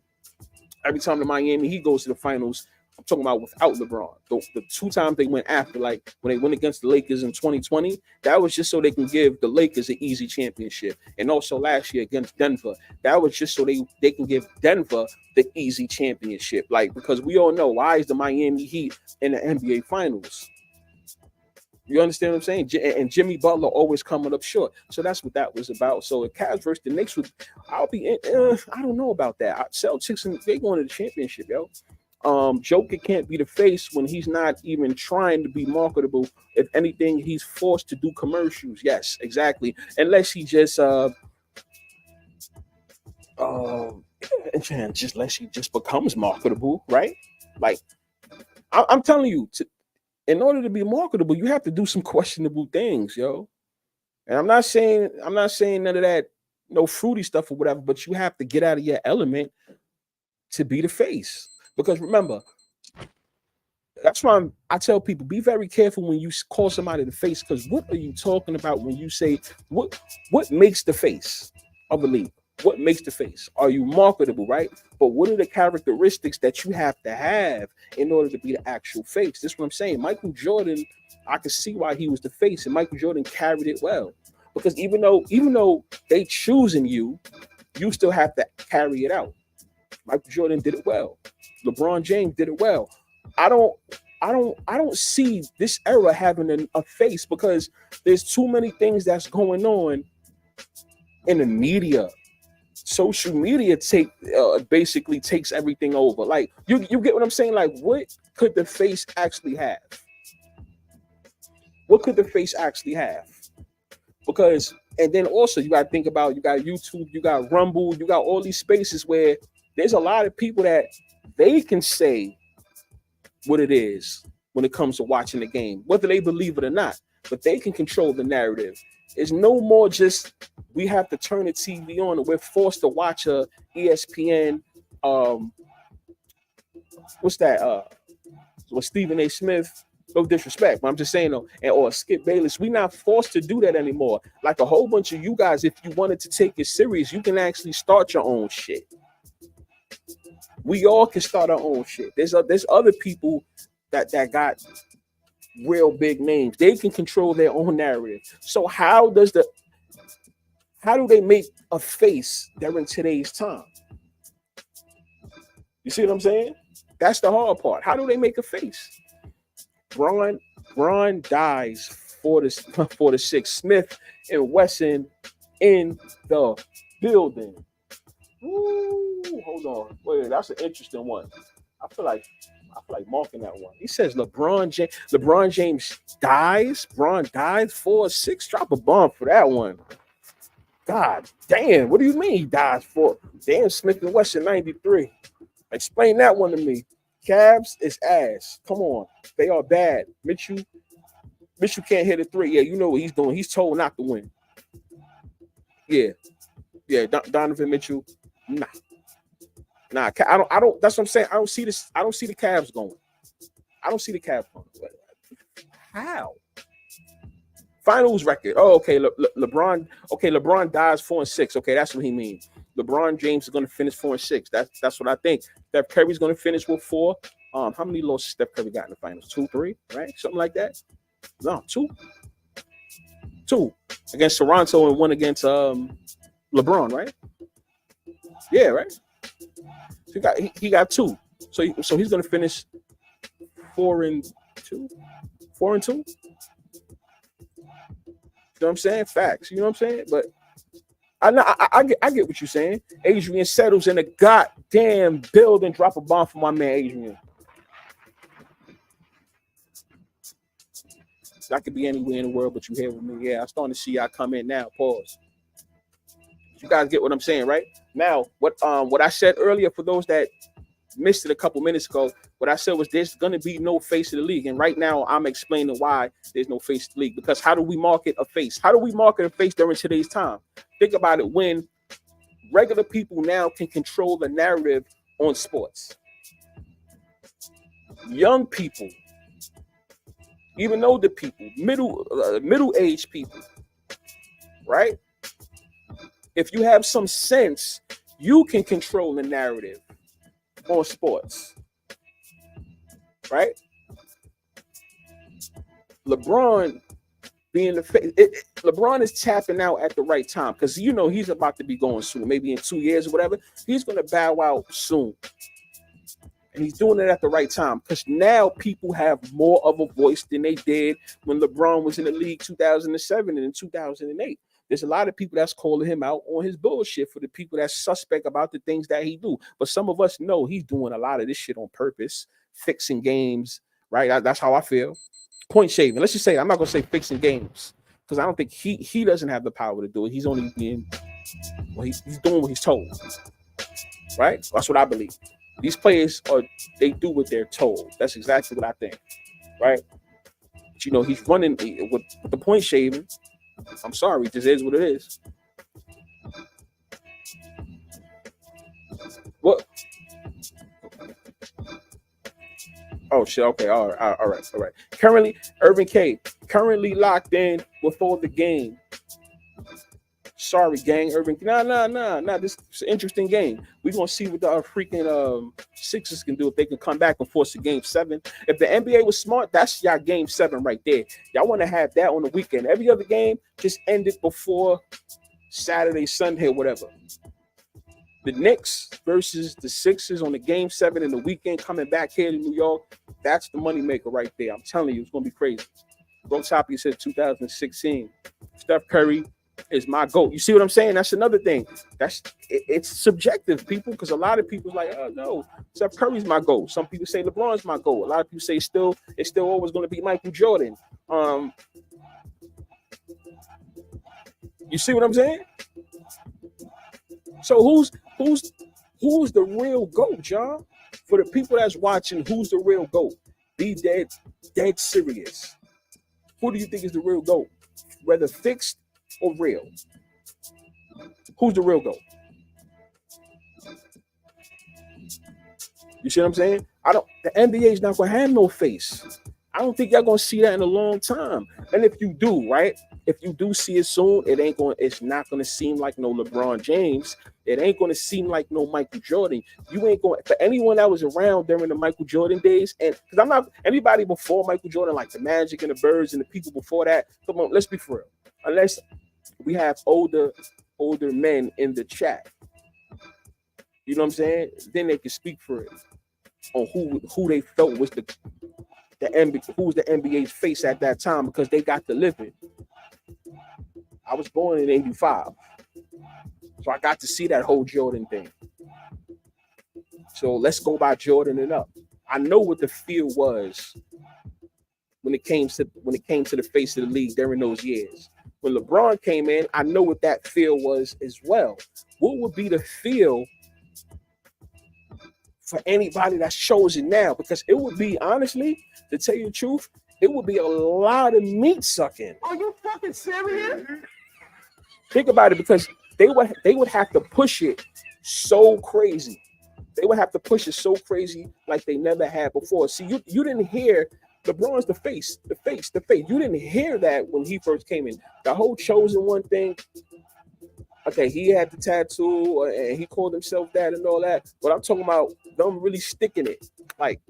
Every time the Miami Heat goes to the finals, I'm talking about without LeBron. The two times they went after, like when they went against the Lakers in 2020, that was just so they can give the Lakers an easy championship. And also last year against Denver, that was just so they can give Denver the easy championship. Like, because we all know, why is the Miami Heat in the NBA Finals? You understand what I'm saying? And Jimmy Butler always coming up short. So that's what that was about. So the Cavs versus the Knicks would, I don't know about that. Celtics, and they going to the championship, yo. Joker can't be the face when he's not even trying to be marketable. If anything, he's forced to do commercials. Yes, exactly. Unless he just just unless he just becomes marketable, right? Like I'm telling you, in order to be marketable, you have to do some questionable things, yo. And I'm not saying none of that, no fruity stuff or whatever, but you have to get out of your element to be the face. Because remember, that's why I tell people, be very careful when you call somebody the face, because what are you talking about when you say what makes the face of a league? What makes the face? Are you marketable, right? But what are the characteristics that you have to have in order to be the actual face? This is what I'm saying. Michael Jordan, I can see why he was the face, and Michael Jordan carried it well. Because even though they choosing you, you still have to carry it out. Michael Jordan did it well. LeBron James did it well. I don't see this era having a face, because there's too many things that's going on in the media. Social media basically takes everything over. Like, you get what I'm saying? Like, what could the face actually have? What could the face actually have? Because, and then also you got to think about, you got YouTube, you got Rumble, you got all these spaces where there's a lot of people that they can say what it is when it comes to watching the game, whether they believe it or not, but they can control the narrative. It's no more just we have to turn the TV on and we're forced to watch a ESPN, what's that? With Stephen A. Smith. No disrespect, but I'm just saying, though, or Skip Bayless. We're not forced to do that anymore. Like a whole bunch of you guys, if you wanted to take it serious, you can actually start your own shit. We all can start our own shit. There's other people that got real big names. They can control their own narrative. So how do they make a face during today's time? You see what I'm saying? That's the hard part. How do they make a face? Braun dies for the six. Smith and Wesson in the building. Ooh, hold on. Wait, that's an interesting one. I feel like marking that one. He says LeBron James dies. Braun dies 4-6. Drop a bomb for that one. God damn. What do you mean he dies for? Damn, Smith and Wesson 93. Explain that one to me. Cavs is ass. Come on. They are bad. Mitchell can't hit a three. Yeah, you know what he's doing. He's told not to win. Yeah. Donovan Mitchell. Nah. I don't. That's what I'm saying. I don't see this. I don't see the Cavs going. I don't see the Cavs going. How? Finals record. Oh, okay. LeBron. Okay, LeBron dies 4-6. Okay, that's what he means. LeBron James is going to finish 4-6. That's what I think. Steph Curry's going to finish with 4. How many losses Steph Curry got in the finals? 2, 3, right? Something like that. No, 2 against Toronto and 1 against LeBron, right? Yeah, right. So he got 2. So he's going to finish 4-2. 4-2. You know what I'm saying? Facts. You know what I'm saying? But I get what you're saying. Adrian settles in a goddamn building. Drop a bomb for my man Adrian. I could be anywhere in the world, but you here with me. Yeah, I'm starting to see y'all come in now. Pause. You guys get what I'm saying, right? Now, what I said earlier, for those that missed it a couple minutes ago, what I said was there's going to be no face of the league. And right now, I'm explaining why there's no face of the league. Because how do we market a face? How do we market a face during today's time? Think about it. When regular people now can control the narrative on sports. Young people, even older people, middle-aged people, right? If you have some sense, you can control the narrative on sports. right? LeBron being the face, LeBron is tapping out at the right time because you know he's about to be going soon, maybe in 2 years or whatever. He's going to bow out soon. And he's doing it at the right time because now people have more of a voice than they did when LeBron was in the league 2007 and in 2008. There's a lot of people that's calling him out on his bullshit for the people that's suspect about the things that he do. But some of us know he's doing a lot of this shit on purpose, fixing games, right? That's how I feel. Point shaving. Let's just say, I'm not going to say fixing games because I don't think he doesn't have the power to do it. He's only being, well, he's doing what he's told, right? That's what I believe. These players they do what they're told. That's exactly what I think, right? But, you know, he's running with the point shaving. I'm sorry, this is what it is. What? Oh shit. Okay. All right. Currently, Irvin K. Currently locked in before the game. Sorry, gang. Irvin. Nah. This is an interesting game. We're gonna see what the freaking Sixers can do if they can come back and force a game 7. If the NBA was smart, that's y'all game 7 right there. Y'all want to have that on the weekend. Every other game just ended before Saturday, Sunday, or whatever. The Knicks versus the Sixers on the game 7 in the weekend coming back here to New York. That's the moneymaker right there. I'm telling you, it's gonna be crazy. Go Toppy said 2016. Steph Curry is my GOAT. You see what I'm saying? That's another thing. It's subjective, people, because a lot of people's like, oh no, Steph Curry's my GOAT. Some people say LeBron's my GOAT. A lot of people say it's still always going to be Michael Jordan. You see what I'm saying? So who's the real GOAT, y'all? For the people that's watching, who's the real GOAT? Be dead serious. Who do you think is the real GOAT? Whether fixed or real? Who's the real GOAT? You see what I'm saying? The NBA is not gonna have no face. I don't think y'all gonna see that in a long time. And if you do, right? If you do see it soon, it's not gonna seem like no LeBron James. It ain't gonna seem like no Michael Jordan. You ain't going, for anyone that was around during the Michael Jordan days, and because I'm not anybody before Michael Jordan, like the Magic and the Birds and the people before that. Come on, let's be for real. Unless we have older men in the chat, you know what I'm saying? Then they can speak for it on who they felt was the NBA, who was the NBA's face at that time, because they got to live it. I was born in '85, so I got to see that whole Jordan thing. So let's go by Jordan and up. I know what the feel was when it came to the face of the league during those years. When LeBron came in, I know what that feel was as well. What would be the feel for anybody that's chosen now? Because it would be, honestly, to tell you the truth, it would be a lot of meat sucking. Are you fucking serious? Think about it, because they would have to push it so crazy. They would have to push it so crazy like they never had before. See, you didn't hear LeBron's the face. You didn't hear that when he first came in. The whole chosen one thing. Okay, he had the tattoo and he called himself that and all that. But I'm talking about them really sticking it, like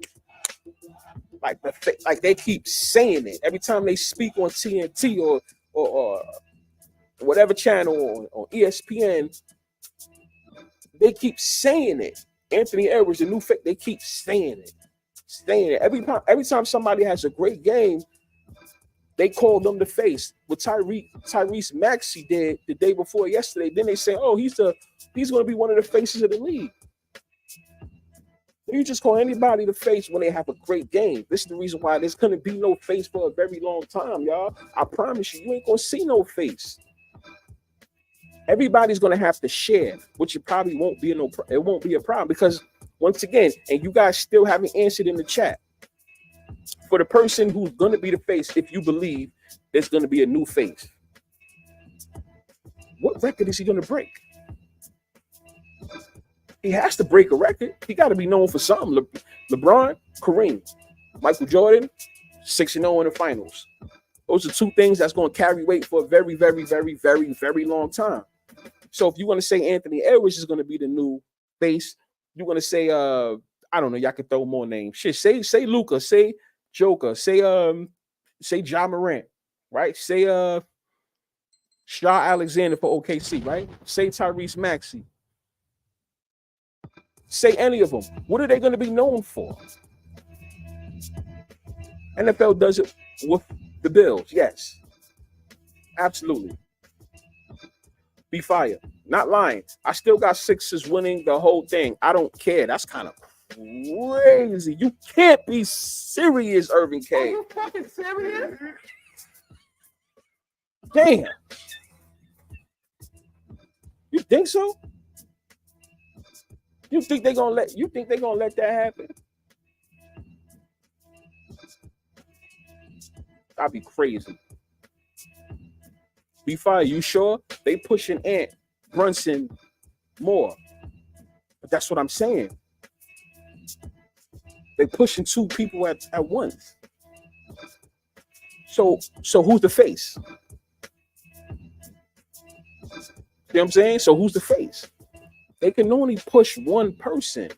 they keep saying it every time they speak on TNT or whatever channel on ESPN. They keep saying it. Anthony Edwards, the new face. They keep saying it. Every time somebody has a great game, they call them the face. What Tyrese Maxey did the day before yesterday, then they say, oh, he's going to be one of the faces of the league. You just call anybody the face when they have a great game. This is the reason why there's going to be no face for a very long time, y'all. I promise you ain't going to see no face. Everybody's going to have to share, which it probably won't be it won't be a problem, because once again, and you guys still haven't answered in the chat, for the person who's going to be the face, if you believe there's going to be a new face, what record is he going to break? He has to break a record. He got to be known for something. LeBron, Kareem, Michael Jordan, 6-0 in the finals. Those are two things that's going to carry weight for a very, very, very, very, very long time. So if you want to say Anthony Edwards is going to be the new face, you want to say I don't know. Y'all can throw more names. Shit, say Luca, say Joker, say Ja Morant, right? Say Shaw Alexander for OKC, right? Say Tyrese Maxey. Say any of them. What are they going to be known for? NFL does it with the Bills. Yes, absolutely. Be fired. Not lying. I still got Sixers winning the whole thing. I don't care. That's kind of crazy. You can't be serious, Irving K. Are you fucking serious? Damn. You think so? You think they're gonna let that happen? I'd be crazy. Be fired. You sure? They pushing Ant Brunson more. But that's what I'm saying. They pushing two people at once. So who's the face? You know what I'm saying? So who's the face? They can only push one person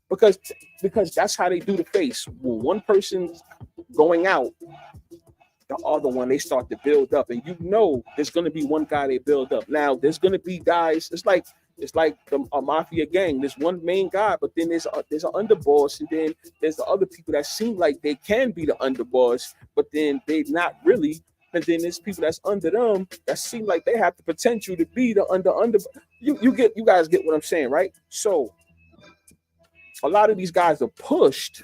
because that's how they do the face. When one person's going out, the other one they start to build up, and you know there's going to be one guy they build up. Now there's going to be guys. It's like a mafia gang. There's one main guy, but then there's an underboss, and then there's the other people that seem like they can be the underboss, but then they're not really. And then there's people that's under them that seem like they have the potential to be the under. You guys get what I'm saying, right? So a lot of these guys are pushed,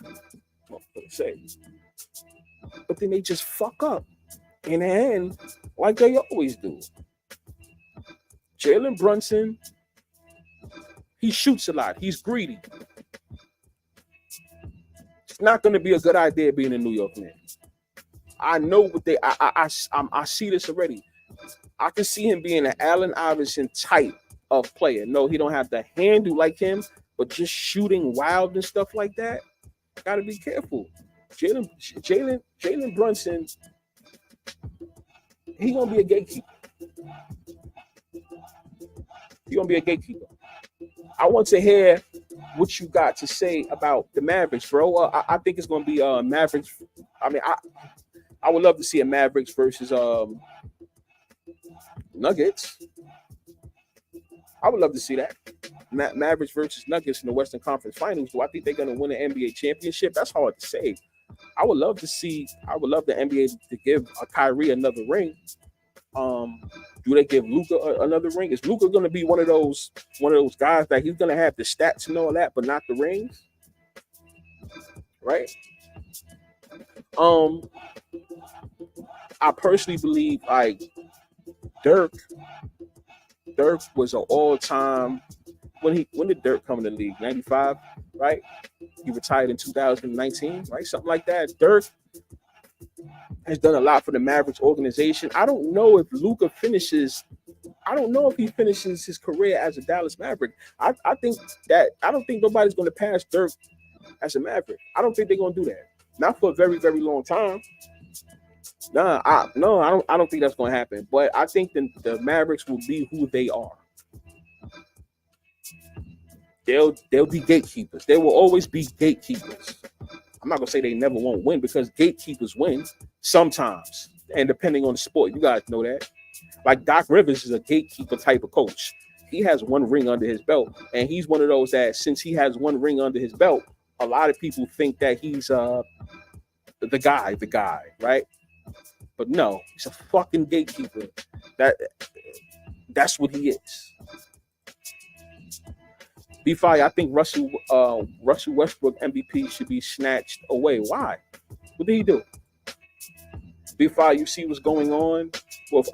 but then they just fuck up in the end, like they always do. Jalen Brunson, he shoots a lot. He's greedy. It's not going to be a good idea being a New York Knicks. I know what I see this already. I can see him being an Allen Iverson type of player. No, he don't have the handle like him, but just shooting wild and stuff like that. Got to be careful. Jalen Brunson, he gonna be a gatekeeper. He gonna be a gatekeeper. I want to hear what you got to say about the Mavericks, bro. I think it's gonna be Mavericks. I mean, I would love to see a Mavericks versus Nuggets. I would love to see that. Mavericks versus Nuggets in the Western Conference Finals. Do I think they're going to win an NBA championship? That's hard to say. I would love the NBA to give Kyrie another ring. Do they give Luka another ring? Is Luka going to be one of those guys that he's going to have the stats and all that, but not the rings? Right? I personally believe like Dirk was an all-time. When did Dirk come in the league? 95, right? He retired in 2019, right? Something like that. Dirk has done a lot for the Mavericks organization. I don't know if Luka finishes. I don't know if he finishes his career as a Dallas Maverick. I don't think nobody's going to pass Dirk as a Maverick. I don't think they're going to do that. Not for a very, very long time. I don't think that's going to happen. But I think the Mavericks will be who they are. They'll be gatekeepers. They will always be gatekeepers. I'm not going to say they never won't win because gatekeepers win sometimes. And depending on the sport, you guys know that. Like Doc Rivers is a gatekeeper type of coach. He has one ring under his belt. And he's one of those that since he has one ring under his belt, a lot of people think that he's the guy, right? But no, he's a fucking gatekeeper. That's what he is. B5, I think Russell Westbrook MVP should be snatched away. Why? What did he do? B5, you see what's going on with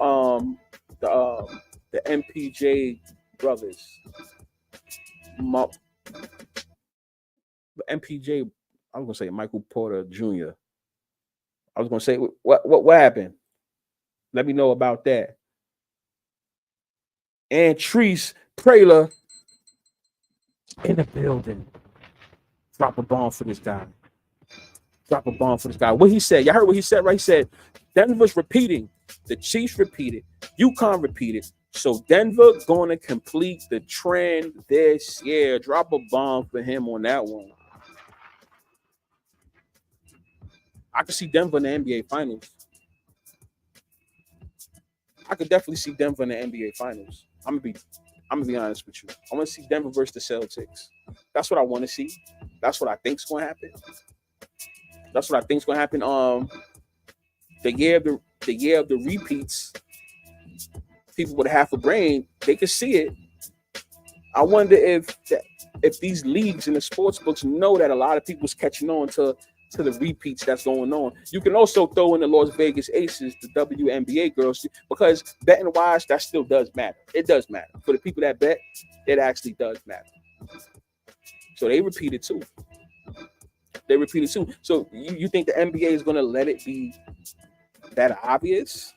the MPJ brothers. MPJ, I was gonna say Michael Porter Jr. I was gonna say what happened? Let me know about that. And Treese Praler in the building. Drop a bomb for this guy. What he said. Y'all heard what he said, right? He said Denver's repeating. The Chiefs repeated. UConn repeated. So Denver going to complete the trend this year. Drop a bomb for him on that one. I could see Denver in the NBA Finals. I could definitely see Denver in the NBA Finals. I'm gonna be honest with you. I want to see Denver versus the Celtics. That's what I want to see. That's what I think's going to happen. That's what I think's going to happen. The year of the repeats, people with half a brain, they could see it. I wonder if these leagues and the sports books know that a lot of people's catching on to the repeats that's going on. You can also throw in the Las Vegas Aces, the WNBA girls, because betting wise, that still does matter. It does matter. For the people that bet, it actually does matter. So they repeat it too. So you think the NBA is going to let it be that obvious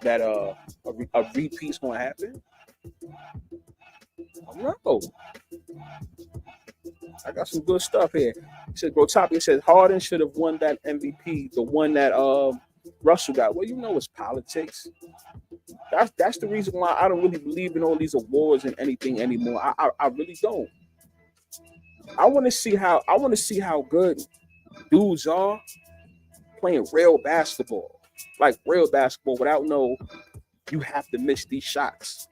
that a repeat's going to happen? I don't know. I got some good stuff here. He said, Grotopia says Harden should have won that MVP, the one that Russell got. Well, you know it's politics. That's the reason why I don't really believe in all these awards and anything anymore. I really don't. I want to see how good dudes are playing real basketball. Like real basketball without you have to miss these shots.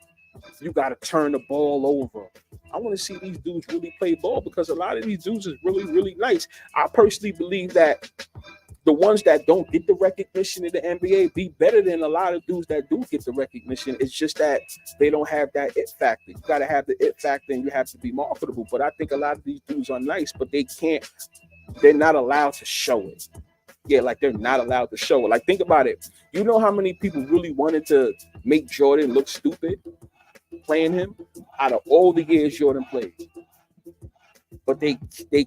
You got to turn the ball over. I want to see these dudes really play ball because a lot of these dudes is really, really nice. I personally believe that the ones that don't get the recognition in the NBA be better than a lot of dudes that do get the recognition. It's just that they don't have that it factor. You got to have the it factor and you have to be marketable. But I think a lot of these dudes are nice, but they're not allowed to show it. Yeah, like they're not allowed to show it. Like think about it. You know how many people really wanted to make Jordan look stupid playing him out of all the years Jordan played? But they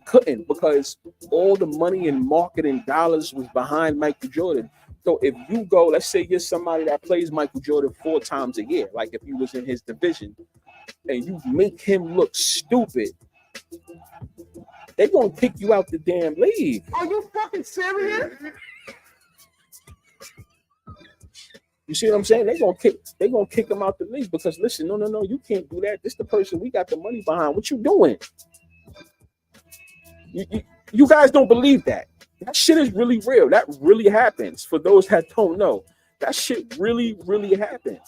couldn't because all the money and marketing dollars was behind Michael Jordan. So if you go, let's say you're somebody that plays Michael Jordan 4 times a year, like if you was in his division, and you make him look stupid, they're gonna kick you out the damn league. Are you fucking serious? You see what I'm saying? They're gonna kick him out the league because listen, no, you can't do that. This is the person we got the money behind. What you doing? You guys don't believe that. That shit is really real. That really happens. For those that don't know, that shit really, really happens.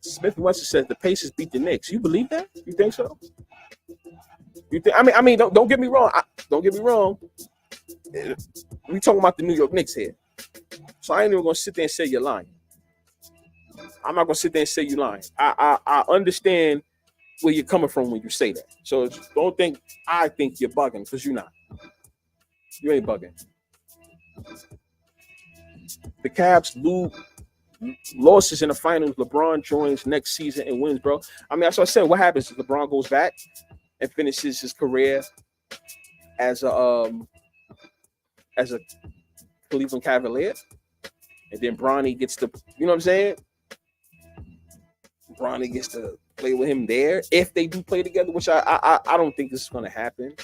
Smith Wesson says the Pacers beat the Knicks. You believe that? You think so? You think? I mean, don't get me wrong. Don't get me wrong. We talking about the New York Knicks here, so I ain't even gonna sit there and say you're lying. I'm not gonna sit there and say you're lying. I understand where you're coming from when you say that. So don't think I think you're bugging because you're not. You ain't bugging. The Cavs losses in the finals. LeBron joins next season and wins, bro. I mean, that's what I said. What happens if LeBron goes back and finishes his career as a Cleveland Cavalier, and then Bronny gets to, you know what I'm saying? Bronny gets to play with him there if they do play together, which I don't think this is going to happen.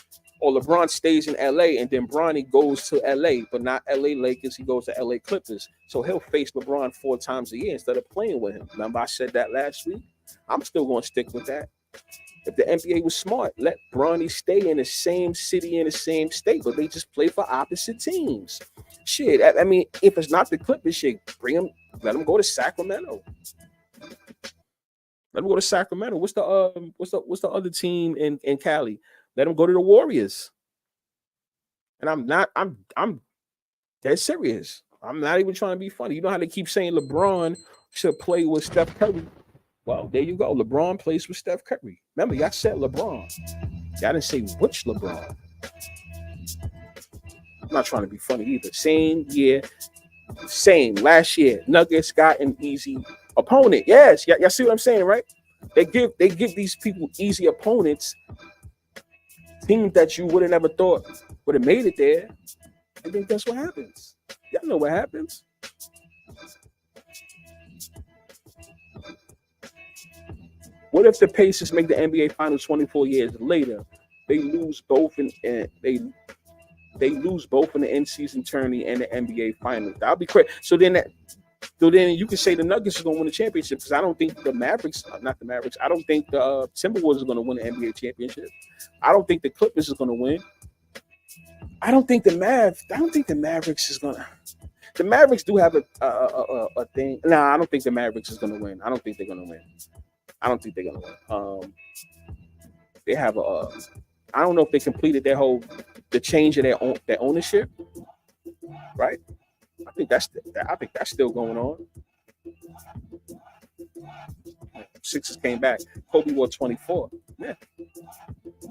Or LeBron stays in LA and then Bronny goes to LA, but not LA Lakers. He goes to LA Clippers. So he'll face LeBron 4 times a year instead of playing with him. Remember I said that last week? I'm still going to stick with that. If the NBA was smart, let Bronny stay in the same city in the same state, but they just play for opposite teams. Shit, I mean, if it's not the Clippers, shit, let him go to Sacramento. Let him go to Sacramento. What's the other team in Cali? Let him go to the Warriors. And I'm dead serious. I'm not even trying to be funny. You know how they keep saying LeBron should play with Steph Curry? Well, there you go. LeBron plays with Steph Curry. Remember, y'all said LeBron. Y'all didn't say which LeBron. I'm not trying to be funny either. Same year, same last year. Nuggets got an easy opponent. Yes, y'all see what I'm saying, right? They give these people easy opponents, teams that you would have never thought would have made it there. I think that's what happens. Y'all know what happens. What if the Pacers make the NBA Finals 24 years later? they lose both in they lose both in the end season tourney and the NBA finals. That'll be crazy. So then you can say the Nuggets is going to win the championship because I don't think the Mavericks, not the Mavericks, I don't think the Timberwolves are going to win the NBA championship. I don't think the Clippers is going to win. I don't think the Mavericks is going to. The Mavericks do have a thing. Nah, I don't think the Mavericks is going to win. I don't think they're going to win. I don't think they're going to win. They have a. I don't know if they completed the change of their ownership, right? I think that's still going on. Sixers came back. Kobe wore 24.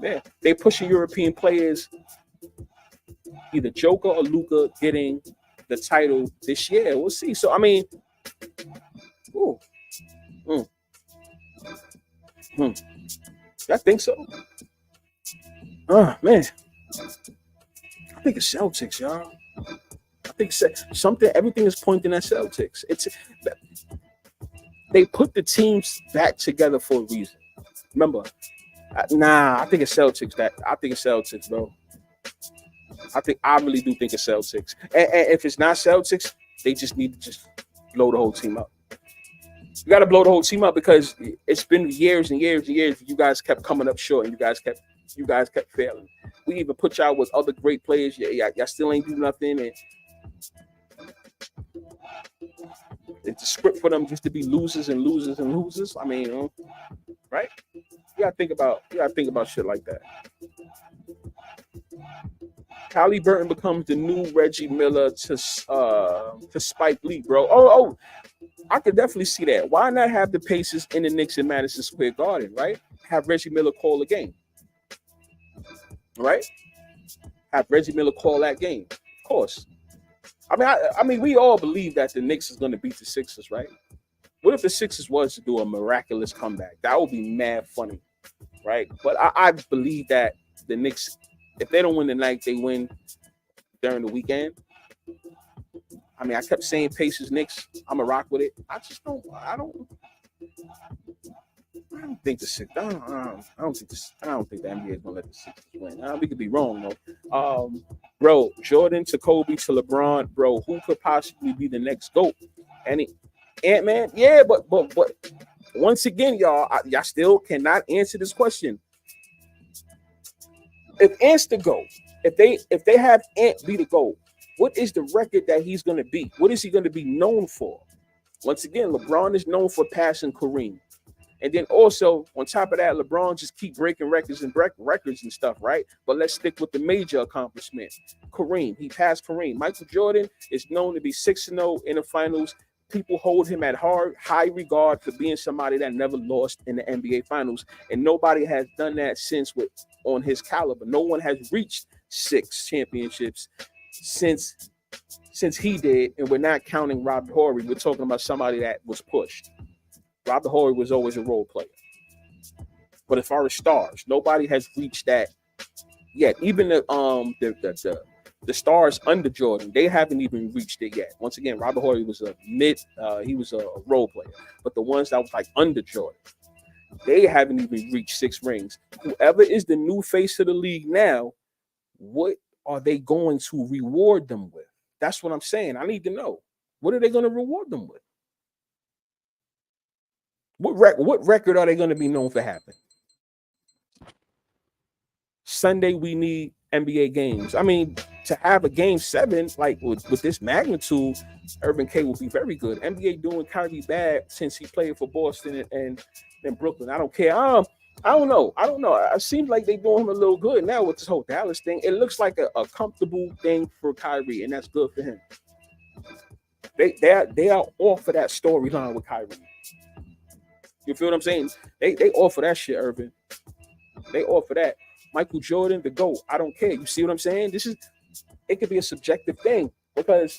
Yeah. They pushing European players, either Joker or Luka, getting the title this year. We'll see. So I mean, ooh, I think so. Man, I think it's Celtics, y'all. I think everything is pointing at Celtics. They put the teams back together for a reason. Remember, I think it's Celtics. I think it's Celtics, bro. I really do think it's Celtics. And if it's not Celtics, they just need to just blow the whole team up. You got to blow the whole team up because it's been years and years and years. You guys kept coming up short, and you guys kept failing. We even put y'all with other great players. Y'all still ain't do nothing, and it's a script for them just to be losers and losers and losers. I mean, right? You gotta think about shit like that. Halliburton becomes the new Reggie Miller to Spike Lee, bro. Oh, I could definitely see that. Why not have the Pacers in the Knicks in Madison Square Garden, right? Have Reggie Miller call the game, right? Have Reggie Miller call that game, of course. I mean, we all believe that the Knicks is going to beat the Sixers, right? What if the Sixers was to do a miraculous comeback? That would be mad funny, right? But I believe that the Knicks, if they don't win tonight, they win during the weekend. I mean, I kept saying Pacers, Knicks. I'm a rock with it. I don't think the Sixers. I don't think the NBA is gonna let the Sixers win. We could be wrong though. Bro, Jordan to Kobe to LeBron, bro. Who could possibly be the next GOAT? Ant-Man? Yeah, but once again, y'all still cannot answer this question. If Ant's the GOAT, if they have Ant be the GOAT, what is the record that he's gonna be? What is he gonna be known for? Once again, LeBron is known for passing Kareem. And then also, on top of that, LeBron just keep breaking records and stuff, right? But let's stick with the major accomplishment. Kareem, he passed Kareem. Michael Jordan is known to be 6-0 in the finals. People hold him at high regard for being somebody that never lost in the NBA finals. And nobody has done that since on his caliber. No one has reached 6 championships since he did. And we're not counting Rob Horry. We're talking about somebody that was pushed. Robert Horry was always a role player. But as far as stars, nobody has reached that yet. Even the stars under Jordan, they haven't even reached it yet. Once again, Robert Horry was he was a role player. But the ones that was like under Jordan, they haven't even reached 6 rings. Whoever is the new face of the league now, what are they going to reward them with? That's what I'm saying. I need to know. What are they going to reward them with? What record are they going to be known for having? Sunday, we need NBA games. I mean, to have a game 7, like with this magnitude, Urban K will be very good. NBA doing Kyrie bad since he played for Boston and Brooklyn. I don't care. I don't know. It seems like they're doing him a little good now with this whole Dallas thing. It looks like a comfortable thing for Kyrie, and that's good for him. They are all for that storyline with Kyrie. You feel what I'm saying? They offer that shit, Urban. They offer that. Michael Jordan, the GOAT. I don't care. You see what I'm saying? It could be a subjective thing because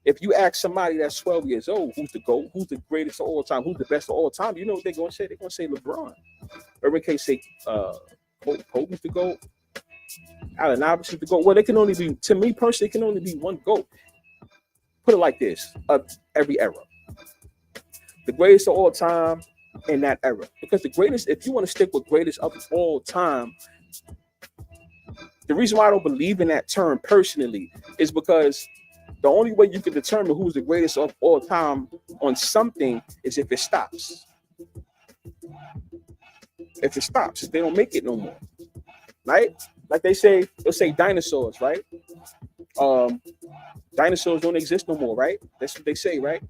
if you ask somebody that's 12 years old, who's the GOAT, who's the greatest of all time, who's the best of all time, you know what they're going to say? They're going to say LeBron. Urban K say Kobe's the GOAT. Allen Iverson's the GOAT. Well, to me personally, it can only be one GOAT. Put it like this, of every era. The greatest of all time in that era. Because the greatest, if you want to stick with greatest of all time, The reason why I don't believe in that term personally is because the only way you can determine who's the greatest of all time on something is if it stops. If it stops, if they don't make it no more, right? Like they'll say dinosaurs, right? Um, Dinosaurs don't exist no more, right? That's what they say, right?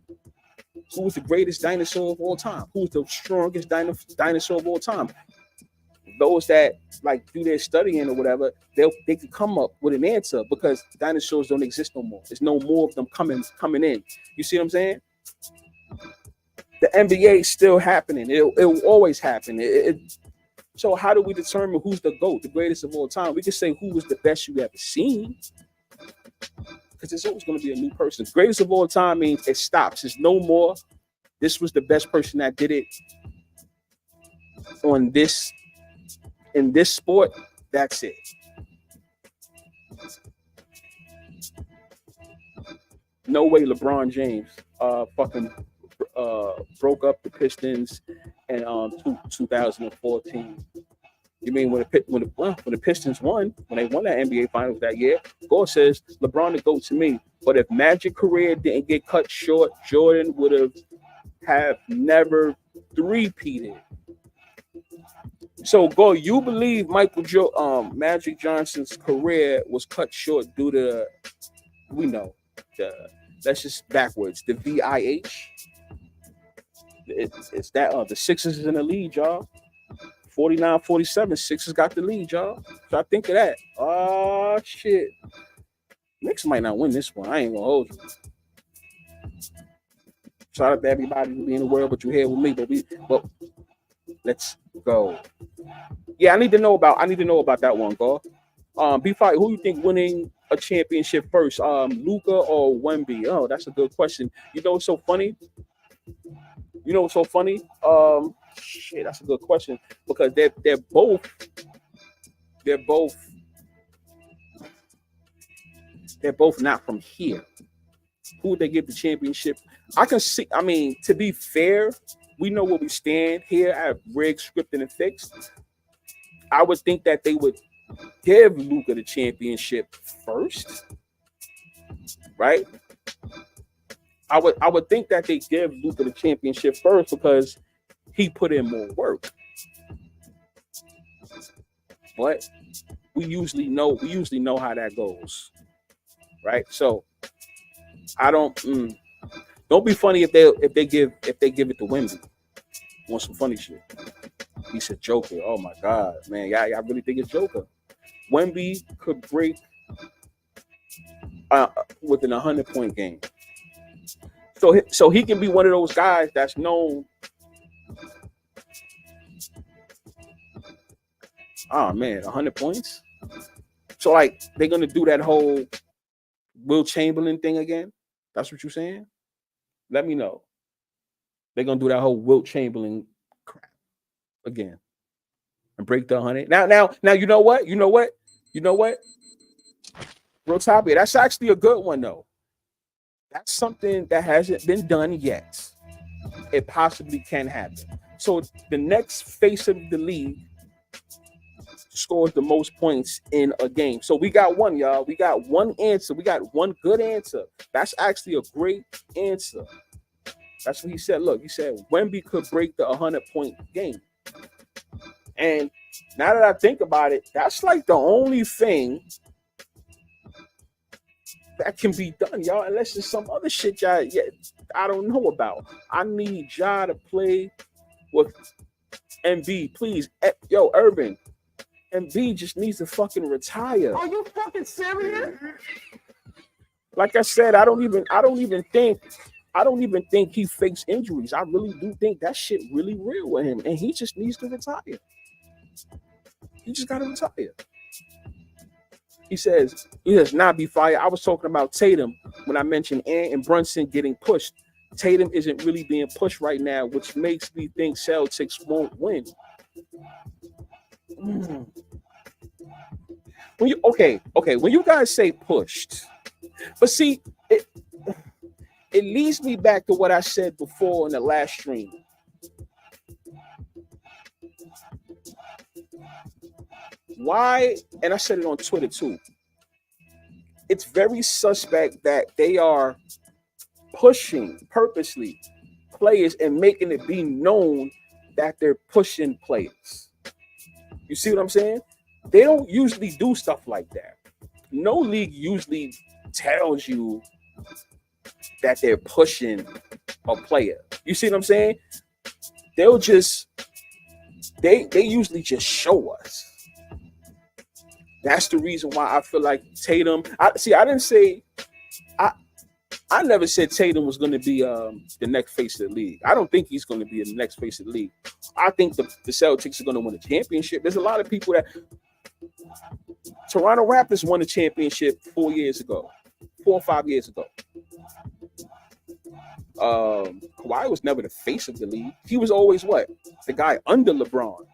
Who was the greatest dinosaur of all time? Who's the strongest dinosaur of all time? Those that like do their studying or whatever, they can come up with an answer because dinosaurs don't exist no more. There's no more of them coming in. You see what I'm saying? The NBA is still happening. It'll always happen. So how do we determine who's the GOAT, the greatest of all time? We can say who was the best you ever seen, because it's always going to be a new person. The greatest of all time means it stops. It's no more. This was the best person that did it on this in this sport. That's it. No way LeBron James fucking broke up the Pistons in 2014. You mean when the Pistons won, when they won that NBA Finals that year, Gore says LeBron the GOAT to me. But if Magic career didn't get cut short, Jordan would have never three-peated. So, Gore, you believe Magic Johnson's career was cut short due to, we know, that's just backwards. The VIH. It's that the Sixers is in the lead, y'all. 49-47, Sixers got the lead, y'all. So I think of that. Oh shit. Knicks might not win this one. I ain't gonna hold you. Shout out to everybody who be in the world, but you here with me. But let's go. Yeah, I need to know about that one, Go. B5, who you think winning a championship first? Luka or Wemby? Oh, that's a good question. You know what's so funny? Shit, that's a good question because they're both not from here. Who would they give the championship? I can see. I mean, to be fair, we know where we stand here at Rigged, Scripted, and Fixed. I would think that they would give Luka the championship first, right? I would think that they give Luka the championship first because he put in more work. But we usually know how that goes, right? So I don't be funny if they give it to Wemby. Want some funny shit? He said Joker. Oh my God, man, I really think it's Joker. Wemby could break within 100-point game. So he can be one of those guys that's known. Oh man, 100 points. So like they're gonna do that whole Will Chamberlain thing again. That's what you're saying? Let me know. They're gonna do that whole Will Chamberlain crap again and break the 100. Now you know what? Real topic. That's actually a good one though. That's something that hasn't been done yet. It possibly can happen. So the next face of the league scores the most points in a game. So we got one, y'all. We got one answer. We got one good answer. That's actually a great answer. That's what he said. Look, he said Wemby could break the 100-point game. And now that I think about it, that's like the only thing that can be done, y'all, unless there's some other shit I don't know about. I need Ja to play with MB, please. Yo, Urban, MB just needs to fucking retire. Are you fucking serious? Like I said, I don't even think he fakes injuries. I really do think that shit really real with him, and he just needs to retire. He just gotta retire. He says, not be fired. I was talking about Tatum when I mentioned Ant and Brunson getting pushed. Tatum isn't really being pushed right now, which makes me think Celtics won't win. When you guys say pushed, but see, it leads me back to what I said before in the last stream. Why? And I said it on Twitter too. It's very suspect that they are pushing purposely players and making it be known that they're pushing players. You see what I'm saying? They don't usually do stuff like that. No league usually tells you that they're pushing a player. You see what I'm saying? They'll just they usually just show us. That's the reason why I feel like Tatum. I didn't say I never said Tatum was going to be the next face of the league. I don't think he's going to be the next face of the league. I think the Celtics are going to win a championship. There's a lot of people that Toronto Raptors won a championship 4 or 5 years ago. Kawhi was never the face of the league. He was always what? The guy under LeBron.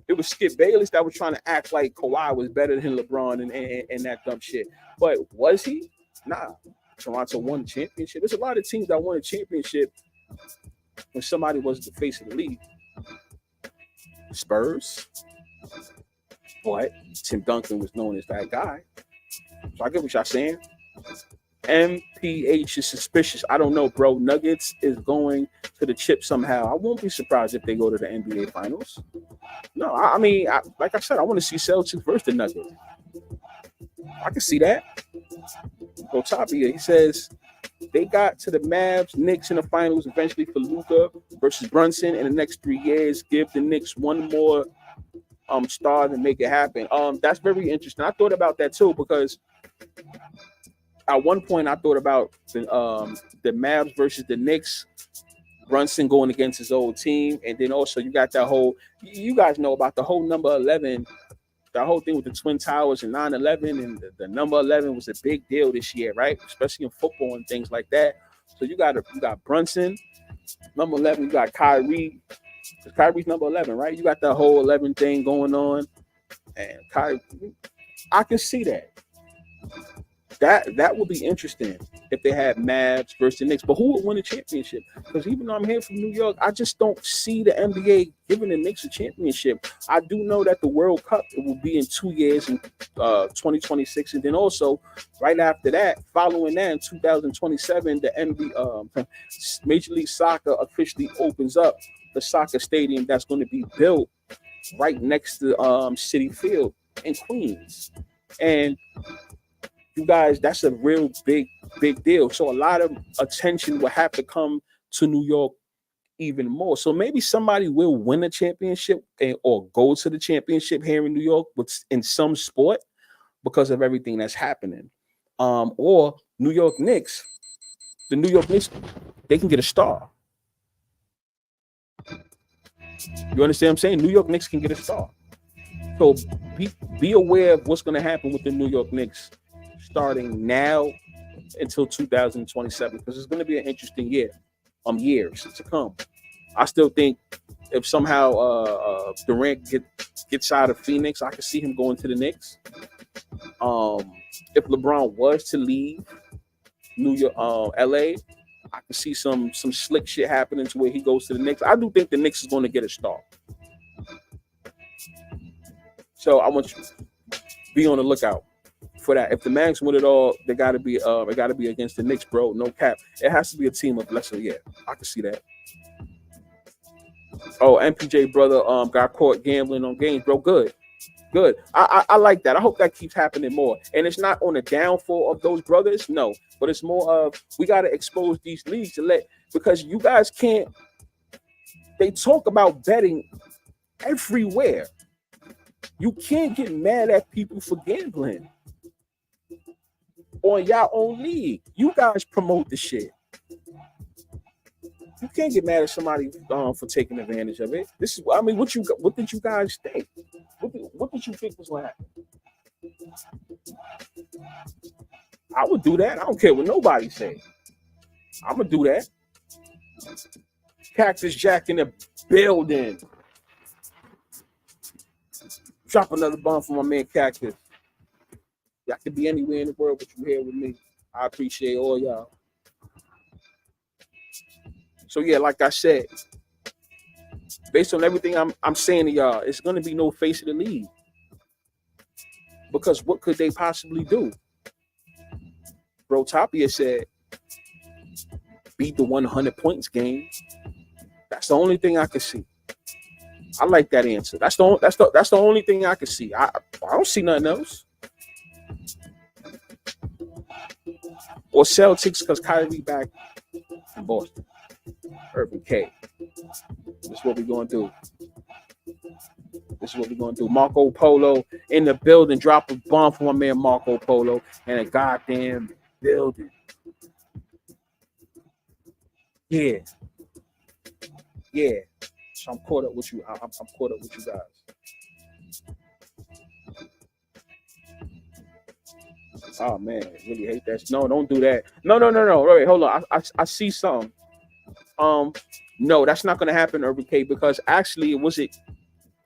It was Skip Bayless that was trying to act like Kawhi was better than LeBron and that dumb shit. But was he? Nah. Toronto won the championship. There's a lot of teams that won a championship when somebody was the face of the league. Spurs. But Tim Duncan was known as that guy. So I get what y'all saying. MPH is suspicious. I don't know, bro. Nuggets is going to the chip somehow. I won't be surprised if they go to the NBA Finals. No, I mean, like I said, I want to see Celtics versus the Nuggets. I can see that. Go top here. He says they got to the Mavs, Knicks in the finals eventually for Luka versus Brunson in the next 3 years. Give the Knicks one more star to make it happen. That's very interesting. I thought about that too because at one point I thought about the Mavs versus the Knicks. Brunson going against his old team, and then also you got that whole. You guys know about the whole number 11. The whole thing with the Twin Towers and 9/11 and the number 11 was a big deal this year, right? Especially in football and things like that. So you got Brunson, number 11. You got Kyrie. Kyrie's number 11, right? You got that whole 11 thing going on, and Kyrie. I can see that. That would be interesting if they had Mavs versus the Knicks. But who would win the championship? Because even though I'm here from New York, I just don't see the NBA giving the Knicks a championship. I do know that the World Cup will be in 2 years in 2026, and then also right after that, following that in 2027, the NBA Major League Soccer officially opens up the soccer stadium that's going to be built right next to Citi Field in Queens, and you guys, that's a real big deal. So a lot of attention will have to come to New York even more. So maybe somebody will win a championship or go to the championship here in New York, but in some sport because of everything that's happening. Or New York Knicks, the New York Knicks, they can get a star. You understand what I'm saying? New York Knicks can get a star. So be aware of what's going to happen with the New York Knicks starting now until 2027, because it's going to be an interesting year, years to come. I still think if somehow Durant gets out of Phoenix, I can see him going to the Knicks. If LeBron was to leave New York, LA, I can see some slick shit happening to where he goes to the Knicks. I do think the Knicks is going to get a star. So I want you to be on the lookout for that. If the Mags win it all, it got to be against the Knicks, bro. No cap. It has to be a team of lesser. Yeah, I can see that. Oh, MPJ brother got caught gambling on games, bro. Good. I like that. I hope that keeps happening more. And it's not on the downfall of those brothers, no. But it's more of we got to expose these leagues because you guys can't. They talk about betting everywhere. You can't get mad at people for gambling on your own league. You guys promote the shit. You can't get mad at somebody for taking advantage of it. This is, I mean, what did you guys think? What did you think was going to happen? I would do that. I don't care what nobody say. I'm gonna do that. Cactus Jack in the building. Drop another bomb for my man Cactus. Y'all can be anywhere in the world, but you here with me. I appreciate all y'all. So yeah, like I said, based on everything I'm saying to y'all, it's gonna be no face of the league. Because what could they possibly do? Bro, Tapia said, beat the 100 points game. That's the only thing I can see. I like that answer. That's the only thing I can see. I don't see nothing else. Or Celtics because Kyrie back in Boston. Urban K. This is what we're gonna do. This is what we're gonna do. Marco Polo in the building. Drop a bomb for my man Marco Polo in a goddamn building. Yeah. So I'm caught up with you. I'm caught up with you guys. Oh man, I really hate that. No, don't do that. No. Wait, hold on. I see something. No, that's not gonna happen, Urban K, because actually was it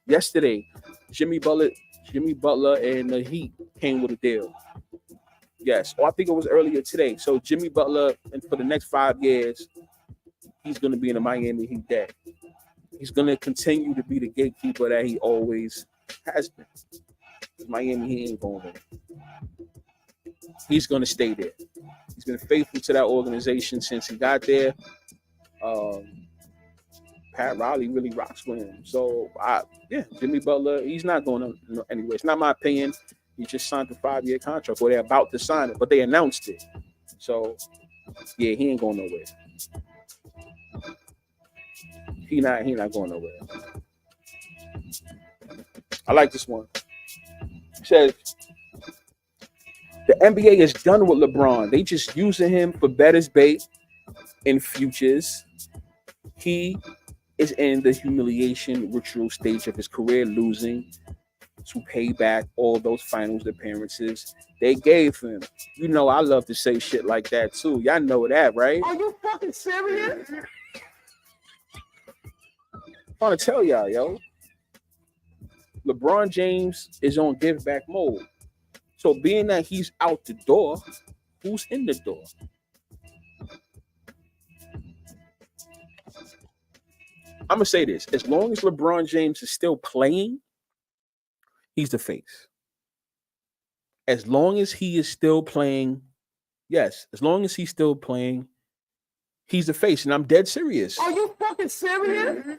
yesterday? Jimmy Butler and the Heat came with a deal. Yes, or I think it was earlier today. So Jimmy Butler, and for the next 5 years, he's gonna be in the Miami Heat day. He's gonna continue to be the gatekeeper that he always has been. Miami Heat ain't going there. He's gonna stay there. He's been faithful to that organization since he got there. Pat Riley really rocks with him. So, Jimmy Butler, he's not going anywhere. It's not my opinion. He just signed a 5-year contract, or they're about to sign it, but they announced it. So, yeah, he ain't going nowhere. He not going nowhere. I like this one. It says, the NBA is done with LeBron. They just using him for bettors bait in futures. He is in the humiliation ritual stage of his career, losing to pay back all those finals appearances they gave him. You know, I love to say shit like that too. Y'all know that, right? Are you fucking serious? I want to tell y'all, yo. LeBron James is on give back mode. So being that he's out the door, who's in the door? I'm going to say this. As long as LeBron James is still playing, he's the face. As long as he is still playing, yes, as long as he's still playing, he's the face. And I'm dead serious. Are you fucking serious?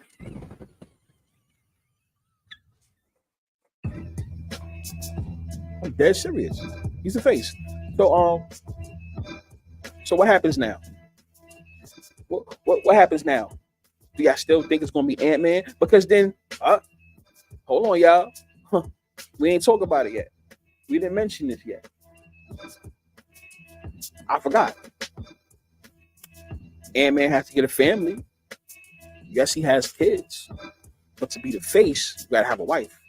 I'm dead serious. He's the face. So what happens now? What happens now? Do y'all still think it's gonna be Ant-Man? Because then, hold on, y'all. We ain't talk about it yet. We didn't mention this yet. I forgot. Ant-Man has to get a family. Yes, he has kids, but to be the face, you gotta have a wife.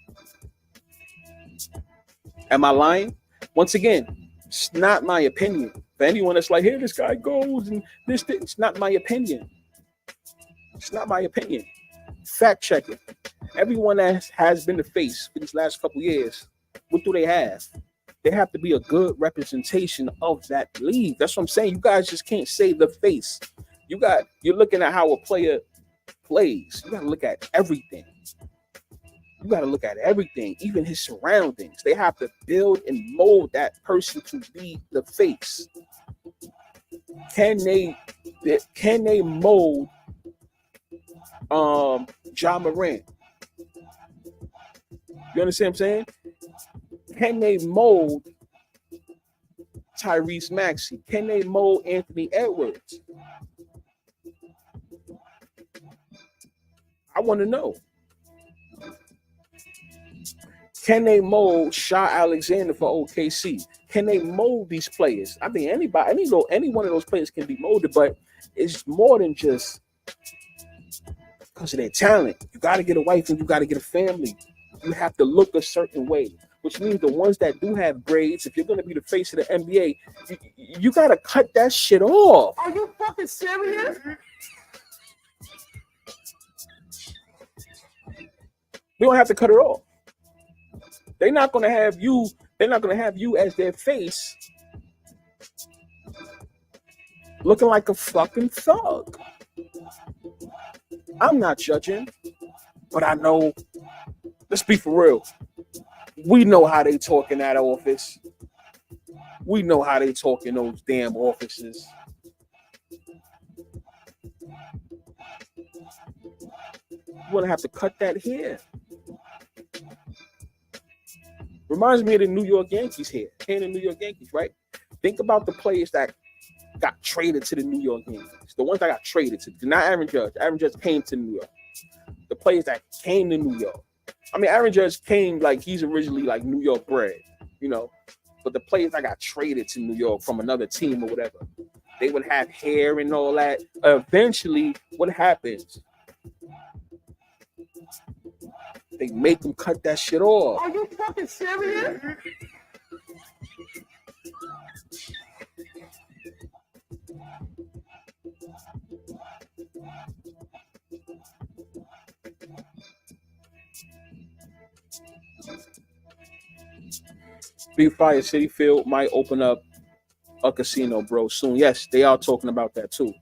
Am I lying? Once again, it's not my opinion. For anyone that's like, here this guy goes and this thing, it's not my opinion. It's not my opinion. Fact check it. Everyone that has been the face for these last couple years, what do they have? They have to be a good representation of that league. That's what I'm saying. You guys just can't say the face. You're looking at how a player plays. You got to look at everything. You got to look at everything, even his surroundings. They have to build and mold that person to be the face. Can they mold Ja Morant? You understand what I'm saying? Can they mold Tyrese Maxey? Can they mold Anthony Edwards? I want to know. Can they mold Shai Alexander for OKC? Can they mold these players? I mean, any one of those players can be molded, but it's more than just because of their talent. You got to get a wife and you got to get a family. You have to look a certain way, which means the ones that do have braids, if you're going to be the face of the NBA, you got to cut that shit off. Are you fucking serious? We don't have to cut it off. They're not going to have you as their face looking like a fucking thug. I'm not judging, but I know, let's be for real. We know how they talk in that office. We know how they talk in those damn offices. You're gonna have to cut that here. Reminds me of the New York Yankees here. Here in the New York Yankees, right? Think about the players that got traded to the New York Yankees. The ones that got traded to, not Aaron Judge. Aaron Judge came to New York. The players that came to New York. I mean, Aaron Judge came like he's originally like New York bred, you know. But the players that got traded to New York from another team or whatever, they would have hair and all that. Eventually, what happens? They make them cut that shit off. Are you fucking serious? Big Fire City Field might open up a casino, bro, soon. Yes, they are talking about that too.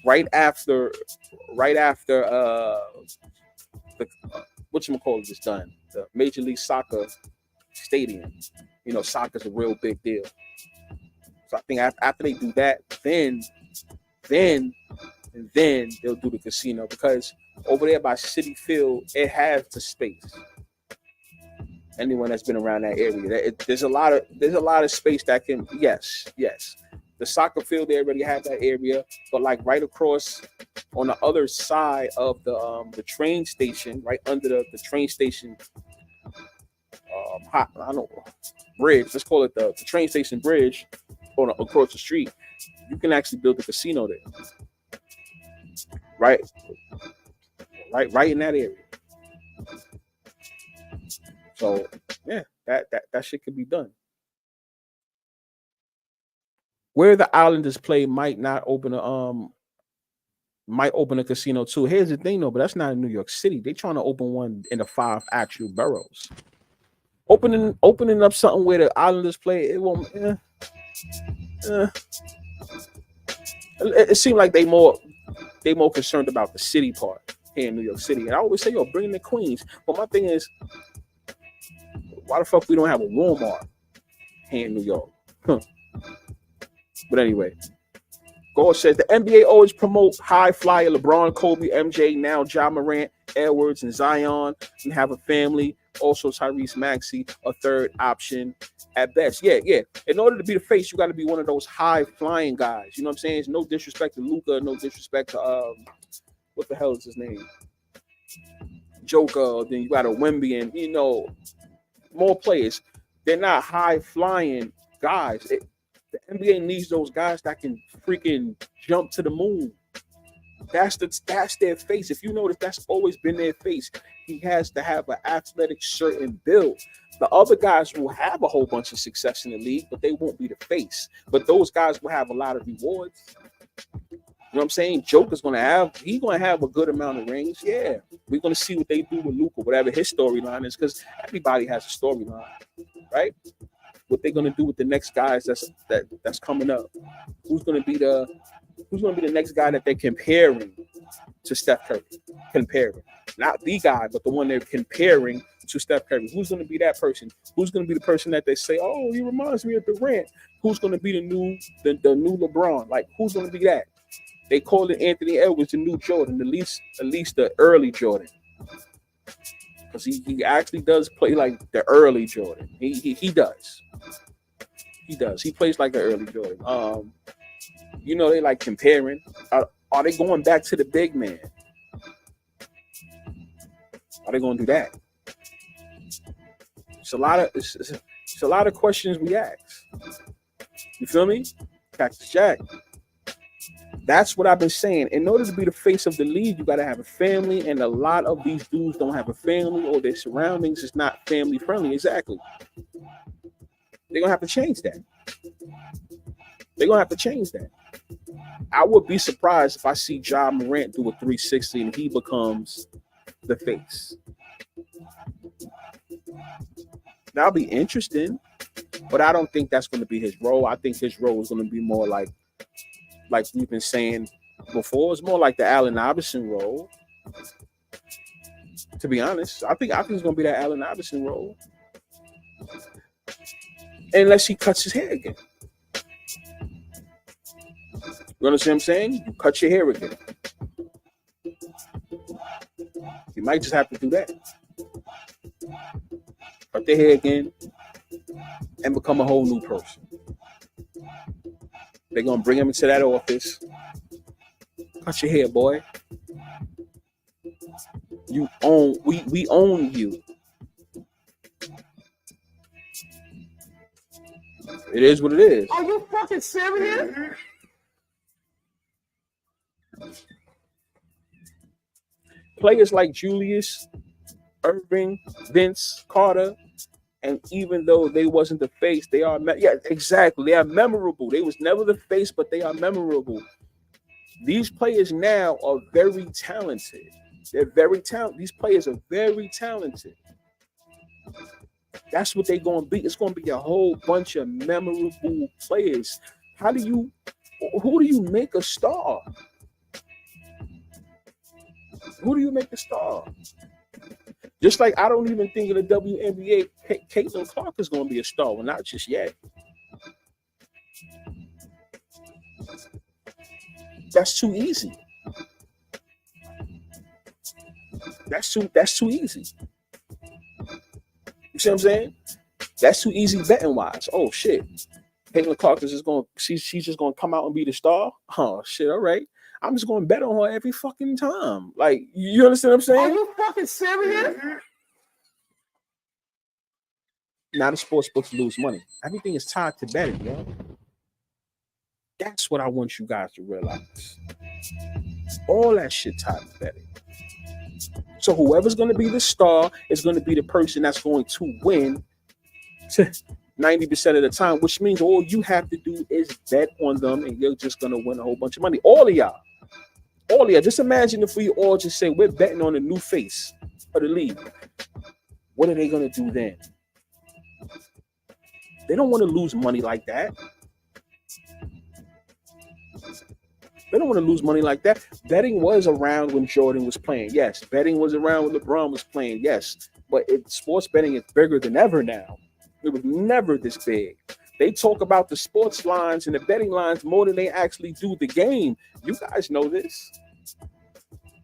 Right after the whatchamacallit is done, the Major League Soccer stadium. You know, soccer's a real big deal. So I think after they do that, then they'll do the casino, because over there by City Field, it has the space. Anyone that's been around that area, there's a lot of space that can. Yes. The soccer field, they already have that area, but like right across on the other side of the train station, right under the train station, I don't know, bridge. Let's call it the train station bridge across the street. You can actually build a casino there, right in that area. So yeah, that shit could be done. Where the Islanders play might open a casino too. Here's the thing though, but that's not in New York City. They trying to open one in the 5 actual boroughs. Opening up something where the Islanders play, it won't. It seems like they more concerned about the city part here in New York City. And I always say, yo, bring in the Queens. But my thing is, why the fuck we don't have a Walmart here in New York? But anyway, Gore says the NBA always promote high flyer LeBron, Kobe, MJ, now Ja Morant, Edwards, and Zion, and have a family. Also Tyrese Maxey, a third option at best. Yeah. In order to be the face, you got to be one of those high flying guys. You know what I'm saying? It's no disrespect to Luka, no disrespect to what the hell is his name? Joker. Then you got a Wemby, and you know more players. They're not high flying guys. The NBA needs those guys that can freaking jump to the moon. That's their face. If you notice, that's always been their face. He has to have an athletic, certain build. The other guys will have a whole bunch of success in the league, but they won't be the face. But those guys will have a lot of rewards. You know what I'm saying? Joker's he's gonna have a good amount of rings. Yeah. We're gonna see what they do with Luka, whatever his storyline is, because everybody has a storyline, right? What they're gonna do with the next guys that's coming up. Who's gonna be the next guy that they're comparing to Steph Curry? Comparing. Not the guy, but the one they're comparing to Steph Curry. Who's gonna be that person? Who's gonna be the person that they say, oh, he reminds me of Durant? Who's gonna be the new LeBron? Like, who's gonna be that? They call it Anthony Edwards the new Jordan, at least the early Jordan. Because he actually does play like the early Jordan. He does. He does. He plays like the early Jordan. You know, they like comparing. Are they going back to the big man? Are they going to do that? It's a lot of questions we ask. You feel me? Cactus Jack. That's what I've been saying. In order to be the face of the league, you got to have a family, and a lot of these dudes don't have a family, or their surroundings is not family friendly. Exactly. They're gonna have to change that. I would be surprised if I see Ja Morant do a 360 and he becomes the face. That'll be interesting, but I don't think that's going to be his role. I think his role is going to be more like we've been saying before. It's more like the Allen Iverson role. To be honest, I think it's gonna be that Allen Iverson role, unless he cuts his hair again. You understand what I'm saying? You cut your hair again. You might just have to do that. Cut their hair again and become a whole new person. They're gonna bring him into that office. Cut your hair, boy. You own we own you. It is what it is. Are you fucking serious? Players like Julius, Irving, Vince, Carter, and even though they wasn't the face, they are exactly. They are memorable. They was never the face, but they are memorable. These players now are very talented. They're very talented. These players are very talented. That's what they're going to be. It's going to be a whole bunch of memorable players. Who do you make a star? Who do you make a star? Just like I don't even think in the WNBA, Caitlin Clark is going to be a star. Well, not just yet. That's too easy. That's too easy. You see what I'm saying? That's too easy betting wise. Oh shit. Caitlin Clark is just going. She's just going to come out and be the star. Oh shit. All right. I'm just going to bet on her every fucking time. Like, you understand what I'm saying? Are you fucking serious? Now the sports books lose money. Everything is tied to betting, yo. That's what I want you guys to realize. All that shit tied to betting. So whoever's going to be the star is going to be the person that's going to win 90% of the time, which means all you have to do is bet on them and you're just going to win a whole bunch of money. All of y'all. Just imagine if we all just say we're betting on a new face of the league. What are they going to do then? They don't want to lose money like that. They don't want to lose money like that. Betting was around when Jordan was playing. Yes. Betting was around when LeBron was playing. Yes. But sports betting is bigger than ever now. It was never this big. They talk about the sports lines and the betting lines more than they actually do the game. You guys know this.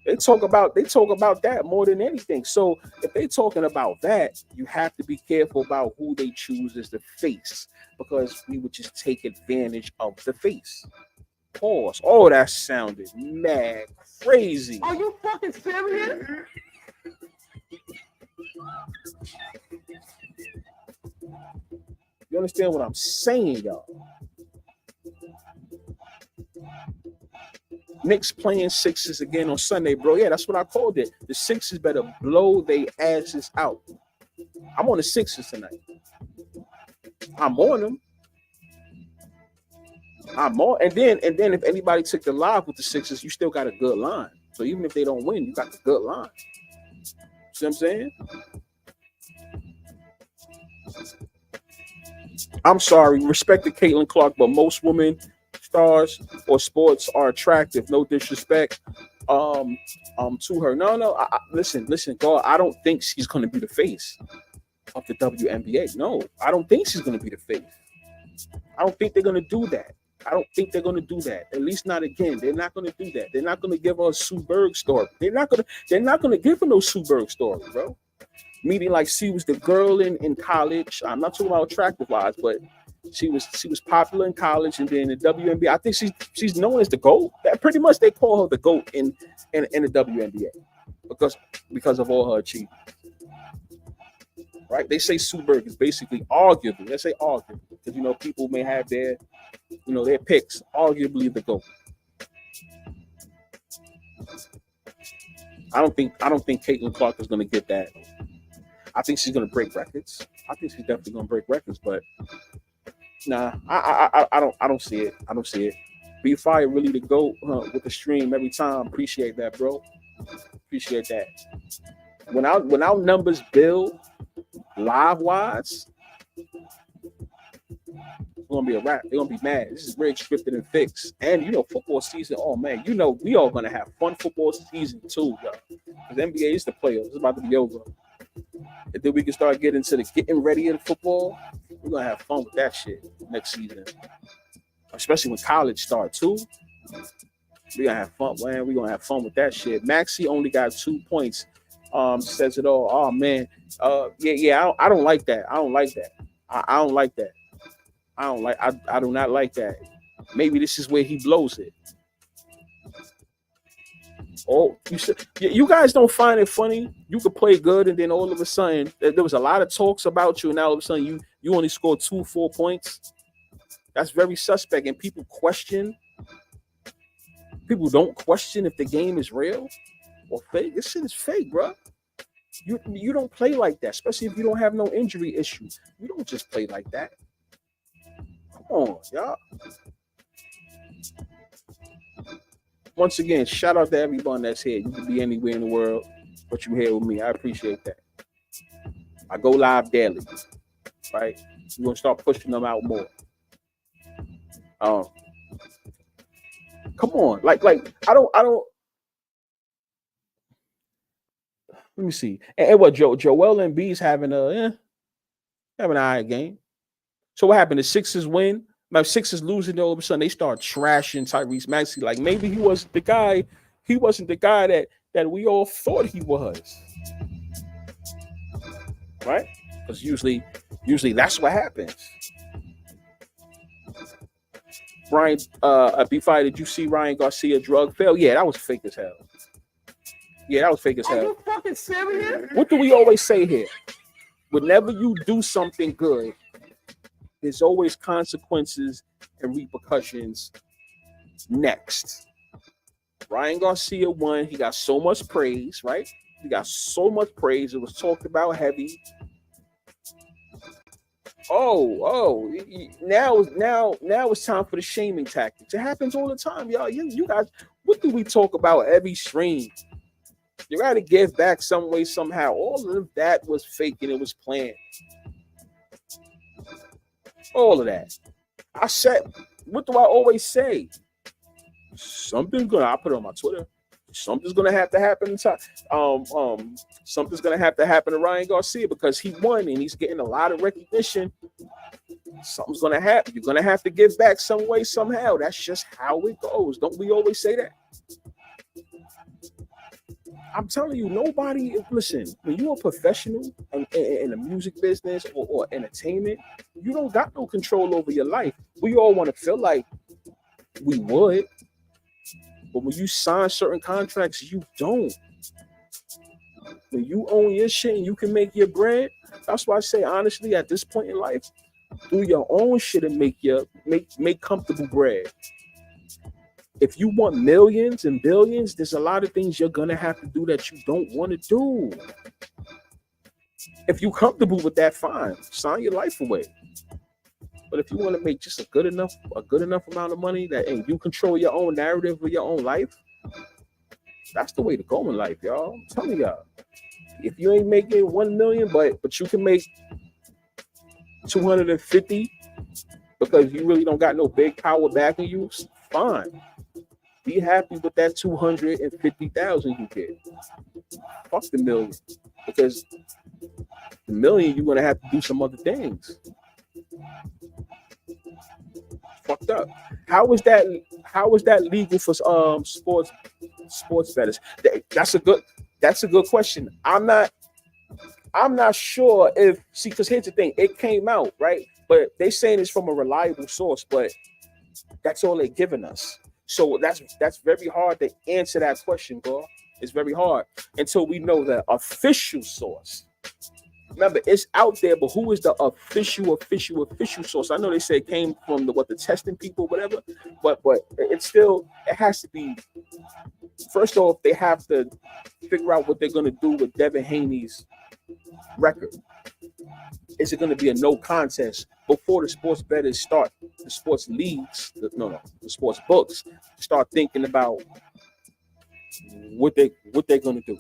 They talk about that more than anything. So if they're talking about that, you have to be careful about who they choose as the face, because we would just take advantage of the face. Pause. Oh, that sounded mad crazy. Are you fucking serious? You understand what I'm saying, y'all? Knicks playing Sixers again on Sunday, bro. Yeah, that's what I called it. The Sixers better blow their asses out. I'm on the Sixers tonight. I'm on them. And then if anybody took the live with the Sixers, you still got a good line. So even if they don't win, you got the good line. See what I'm saying? I'm sorry, respect to Caitlin Clark, but most women stars or sports are attractive. No disrespect to her. No. Listen, God, I don't think she's going to be the face of the WNBA. No, I don't think she's going to be the face. I don't think they're going to do that. At least not again. They're not going to do that. They're not going to give her a Sue Bird story. They're not going to give her no Sue Bird story, bro. Meaning like she was the girl in college. I'm not talking about attractive wise, but she was popular in college, and then the WNBA. I think she's known as the GOAT. That pretty much they call her the GOAT in the WNBA because of all her achievements. Right? They say Sue Bird is basically arguably. Let's say arguably, because people may have their picks. Arguably the GOAT. I don't think Caitlin Clark is going to get that. I think she's going to break records. I think she's definitely going to break records, but nah, I don't see it. I don't see it. Be Fire really to go with the stream every time. Appreciate that, bro. Appreciate that. When our numbers build live wise, it's gonna be a wrap. They're gonna be mad. This is rigged, scripted, and fixed. And football season. Oh man, we all gonna have fun football season too, yo. Because NBA is the playoffs. It's about to be over. And then we can start getting to the getting ready in football. We're gonna have fun with that shit next season. Especially when college starts too. We're gonna have fun, man. We're gonna have fun with that shit. Maxie only got 2 points. Says it all. Oh man. I don't like that. I don't like that. I don't like that. I do not like that. Maybe this is where he blows it. Oh, you guys don't find it funny? You could play good, and then all of a sudden there was a lot of talks about you, and now all of a sudden you only scored 2 4 points. That's very suspect, and people don't question if the game is real or fake. This shit is fake, bro. You don't play like that, especially if you don't have no injury issues. You don't just play like that. Come on, y'all. Once again, shout out to everyone that's here. You can be anywhere in the world, but you're here with me. I appreciate that. I go live daily, right? We're gonna start pushing them out more. Come on, like I don't. Let me see. And what Joel Embiid's having an eye game. So what happened? The Sixers win. My Sixers losing, all of a sudden they start trashing Tyrese Maxey. Like maybe he wasn't the guy. He wasn't the guy that we all thought he was. Right? Because usually that's what happens. Ryan, B5, did you see Ryan Garcia drug fail? Yeah, that was fake as hell. Yeah, that was fake as hell. Are you fucking serious? What do we always say here? Whenever you do something good, there's always consequences and repercussions next. Ryan Garcia won. He got so much praise, right? He got so much praise. It was talked about heavy. Now it's time for the shaming tactics. It happens all the time, y'all. You guys, what do we talk about every stream? You got to give back some way, somehow. All of that was fake and it was planned. All of that. I said, what do I always say? Something's gonna. I put it on my Twitter. Something's gonna have to happen. Something's gonna have to happen to Ryan Garcia because he won and he's getting a lot of recognition. Something's gonna happen. You're gonna have to give back some way, somehow. That's just how it goes. Don't we always say that? I'm telling you, nobody. Listen, when you're a professional in the music business or entertainment, you don't got no control over your life. We all want to feel like we would, but when you sign certain contracts, you don't. When you own your shit and you can make your bread, that's why I say honestly, at this point in life, do your own shit and make comfortable bread. If you want millions and billions, there's a lot of things you're gonna have to do that you don't want to do. If you're comfortable with that, fine, sign your life away. But if you want to make just a good enough amount of money that you control your own narrative of your own life, that's the way to go in life, y'all. I'm telling y'all. If you ain't making 1 million, but you can make 250 because you really don't got no big power backing you, fine. Be happy with that 250,000 you get. Fuck the million, because the million you're gonna have to do some other things. Fucked up. How is that legal for sports bettors? That's a good question. I'm not sure if because here's the thing, it came out, right? But they saying it's from a reliable source, but that's all they're giving us. So that's very hard to answer that question, bro. It's very hard until we know the official source. Remember, it's out there, but who is the official source? I know they say it came from the testing people, whatever, but it has to be. First off, they have to figure out what they're gonna do with Devin Haney's record. Is it going to be a no contest before the sports bettors start, the sports leagues, the sports books start thinking about what they're going to do?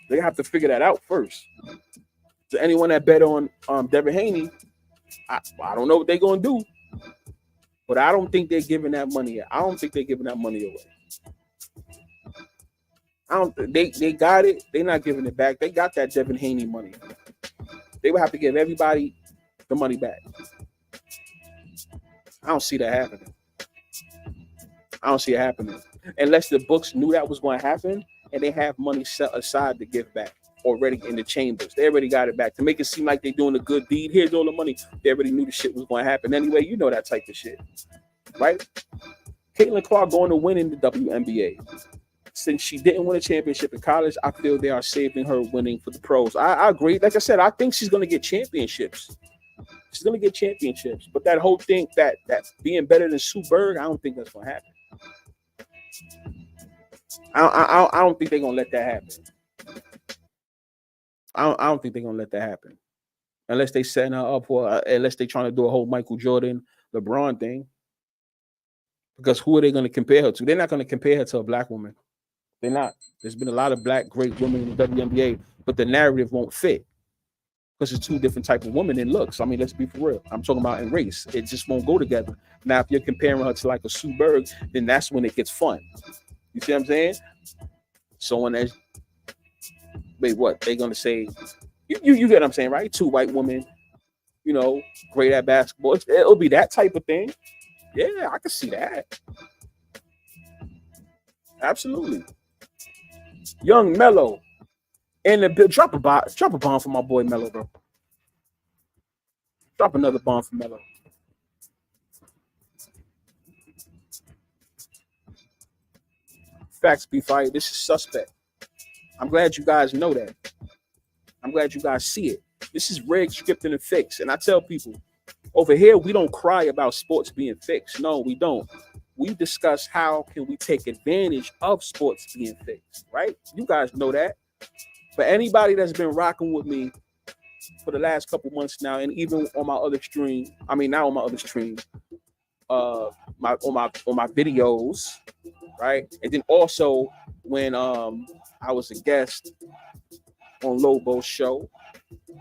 They have to figure that out first. So anyone that bet on Devin Haney, I don't know what they're going to do, but I don't think they're giving that money. I don't think they're giving that money away. I don't. They got it. They're not giving it back. They got that Devin Haney money. They would have to give everybody the money back. I don't see that happening. I don't see it happening unless the books knew that was going to happen and they have money set aside to give back already in the chambers. They already got it back to make it seem like they're doing a good deed. Here's all the money. They already knew the shit was going to happen anyway. You know that type of shit, right? Caitlin Clark going to win in the WNBA. Since she didn't win a championship in college, I feel they are saving her winning for the pros. I agree. Like I said, I think she's going to get championships. She's going to get championships. But that whole thing, that being better than Sue Bird, I don't think that's going to happen. I don't think they're going to let that happen. I don't think they're going to let that happen. Unless they setting her up for, unless they're trying to do a whole Michael Jordan, LeBron thing. Because who are they going to compare her to? They're not going to compare her to a black woman. They're not. There's been a lot of black great women in the WNBA, but the narrative won't fit because it's two different type of women in looks. I mean, let's be for real. I'm talking about in race. It just won't go together. Now, if you're comparing her to like a Sue Bird, then that's when it gets fun. You see what I'm saying? So when there's, wait, what? They're going to say, you get what I'm saying, right? Two white women, you know, great at basketball. It'll be that type of thing. Yeah, I can see that. Absolutely. Young Mello and the drop a bomb for my boy Mello, bro. Drop another bomb for Mello. Facts be fired. This is suspect. I'm glad you guys know that. I'm glad you guys see it. This is rigged, scripted, and fixed. And I tell people, over here, we don't cry about sports being fixed. No, we don't. We discuss how can we take advantage of sports being fixed, right? You guys know that. For anybody that's been rocking with me for the last couple months now, and even on my other stream, not on my other stream, on my videos, right? And then also when I was a guest on Lobo's show,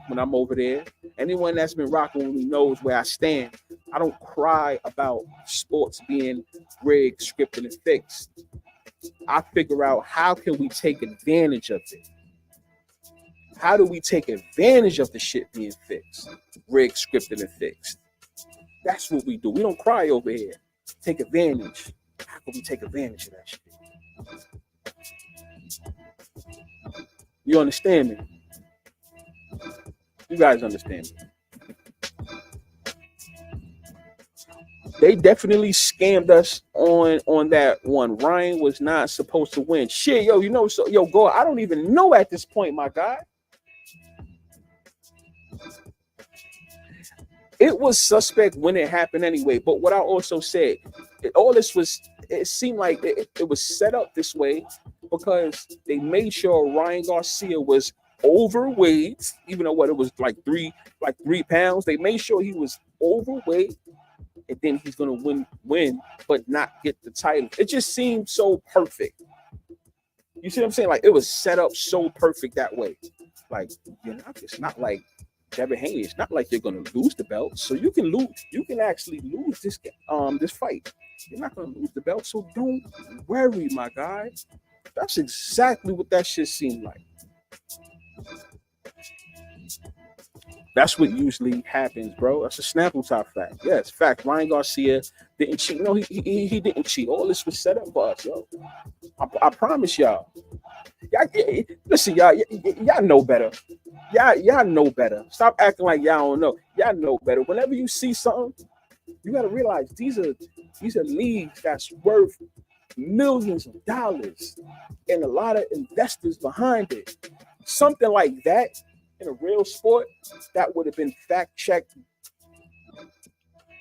when I'm over there, anyone that's been rocking with me knows where I stand. I don't cry about sports being rigged, scripted, and fixed. I figure out how can we take advantage of it. How do we take advantage of the shit being fixed, rigged, scripted, and fixed? That's what we do. We don't cry over here. Take advantage. How can we take advantage of that shit? You understand me? You guys understand me? They definitely scammed us on that one. Ryan was not supposed to win. Shit, yo, you know, so yo, go. I don't even know at this point, my guy. It was suspect when it happened anyway. But what I also said, it seemed like it was set up this way because they made sure Ryan Garcia was overweight, even though it was like 3 pounds. They made sure he was overweight, and then he's gonna win, but not get the title. It just seemed so perfect. You see what I'm saying? Like it was set up so perfect that way. Like it's not like Devin Haney. It's not like you're gonna lose the belt, so you can lose. You can actually lose this fight. You're not gonna lose the belt, so don't worry, my guy. That's exactly what that shit seemed like. That's what usually happens, bro. That's a Snapple top fact. Yes, fact. Ryan Garcia didn't cheat. No, he didn't cheat. All this was set up for us, yo. I promise y'all. Listen, y'all know better. Y'all know better. Stop acting like y'all don't know. Y'all know better. Whenever you see something, you gotta realize these are leagues that's worth millions of dollars and a lot of investors behind it. Something like that in a real sport, that would have been fact checked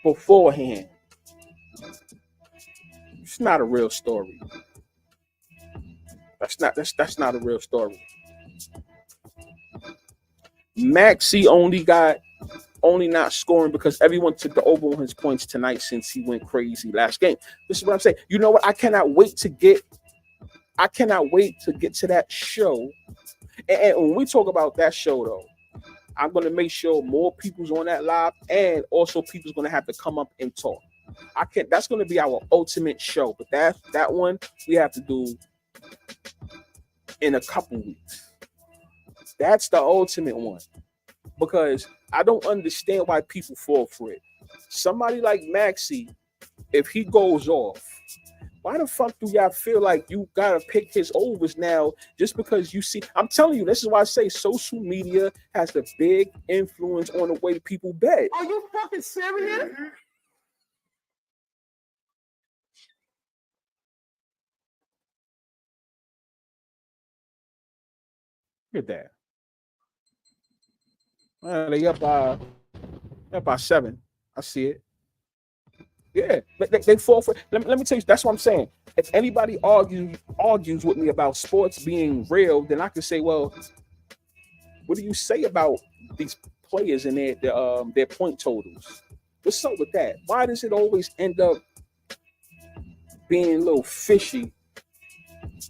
beforehand. It's not a real story. That's not a real story. Maxey only not scoring because everyone took the over on his points tonight since he went crazy last game. This is what I'm saying. You know what? I cannot wait to get to that show. And when we talk about that show, though, I'm going to make sure more people's on that live, and also people's going to have to come up and talk. That's going to be our ultimate show, but that one we have to do in a couple weeks. That's the ultimate one. Because I don't understand why people fall for it. Somebody like Maxey, if he goes off, why the fuck do y'all feel like you gotta pick his overs now just because you see? I'm telling you, this is why I say social media has a big influence on the way people bet. Are you fucking serious? Look at that. They up by 7. I see it. Yeah, but they fall for. Let me tell you. That's what I'm saying. If anybody argues with me about sports being real, then I can say, well, what do you say about these players and their point totals? What's up with that? Why does it always end up being a little fishy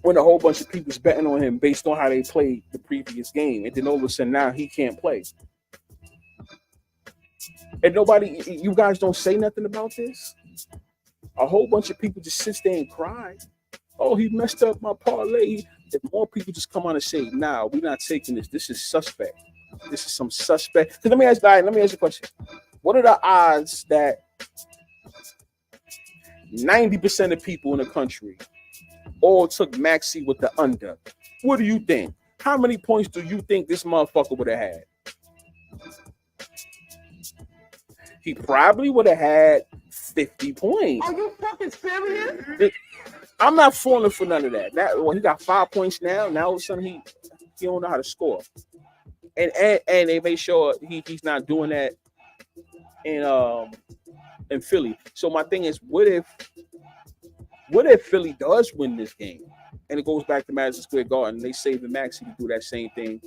when a whole bunch of people's betting on him based on how they played the previous game, and then all of a sudden now he can't play? And nobody, you guys don't say nothing about this. A whole bunch of people just sit there and cry. Oh, he messed up my parlay. If more people just come on and say, "Nah, we're not taking this. This is suspect. This is some suspect." Because let me ask you a question. What are the odds that 90% of people in the country all took Maxey with the under? What do you think? How many points do you think this motherfucker would have had? He probably would have had 50 points. Are you fucking serious? I'm not falling for none of that. He got 5 points now. Now all of a sudden he don't know how to score. And they made sure he's not doing that in Philly. So my thing is, what if Philly does win this game and it goes back to Madison Square Garden? They saving Maxey to do that same thing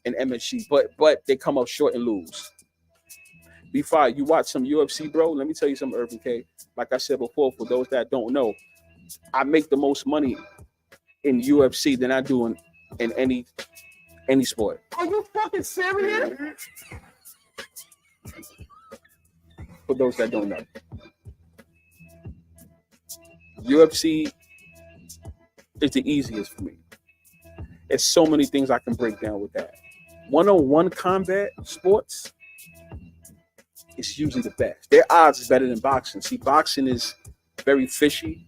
in MSG, but they come up short and lose. B5, you watch some UFC, bro. Let me tell you something, Urban K. Like I said before, for those that don't know, I make the most money in UFC than I do in any sport. Are you fucking serious? For those that don't know, UFC is the easiest for me. There's so many things I can break down with that. One-on-one combat sports, it's usually the best. Their odds is better than boxing. See, boxing is very fishy,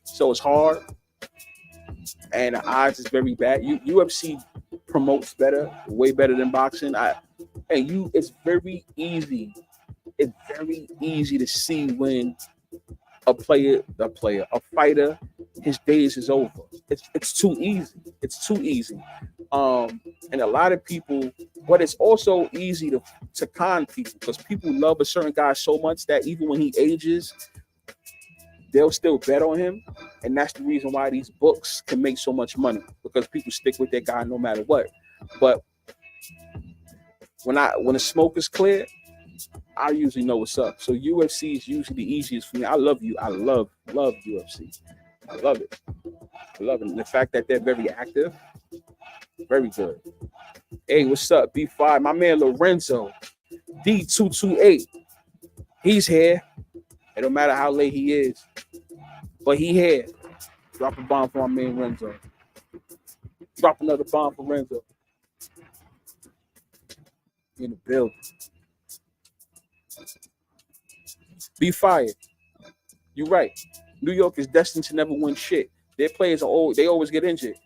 so it's hard, and the odds is very bad. UFC promotes better, way better than boxing. It's very easy. It's very easy to see when a fighter, his days is over. It's too easy. It's too easy. And a lot of people, but it's also easy to con people because people love a certain guy so much that even when he ages, they'll still bet on him. And that's the reason why these books can make so much money, because people stick with their guy no matter what. But when the smoke is clear, I usually know what's up. So UFC is usually the easiest for me. I love UFC. I love it. And the fact that they're very active, very good. Hey, what's up, B5? My man Lorenzo, D228. He's here. It don't matter how late he is, but he here. Drop a bomb for my man Renzo. Drop another bomb for Renzo. In the building. Be fired. You're right. New York is destined to never win shit. Their players they always get injured.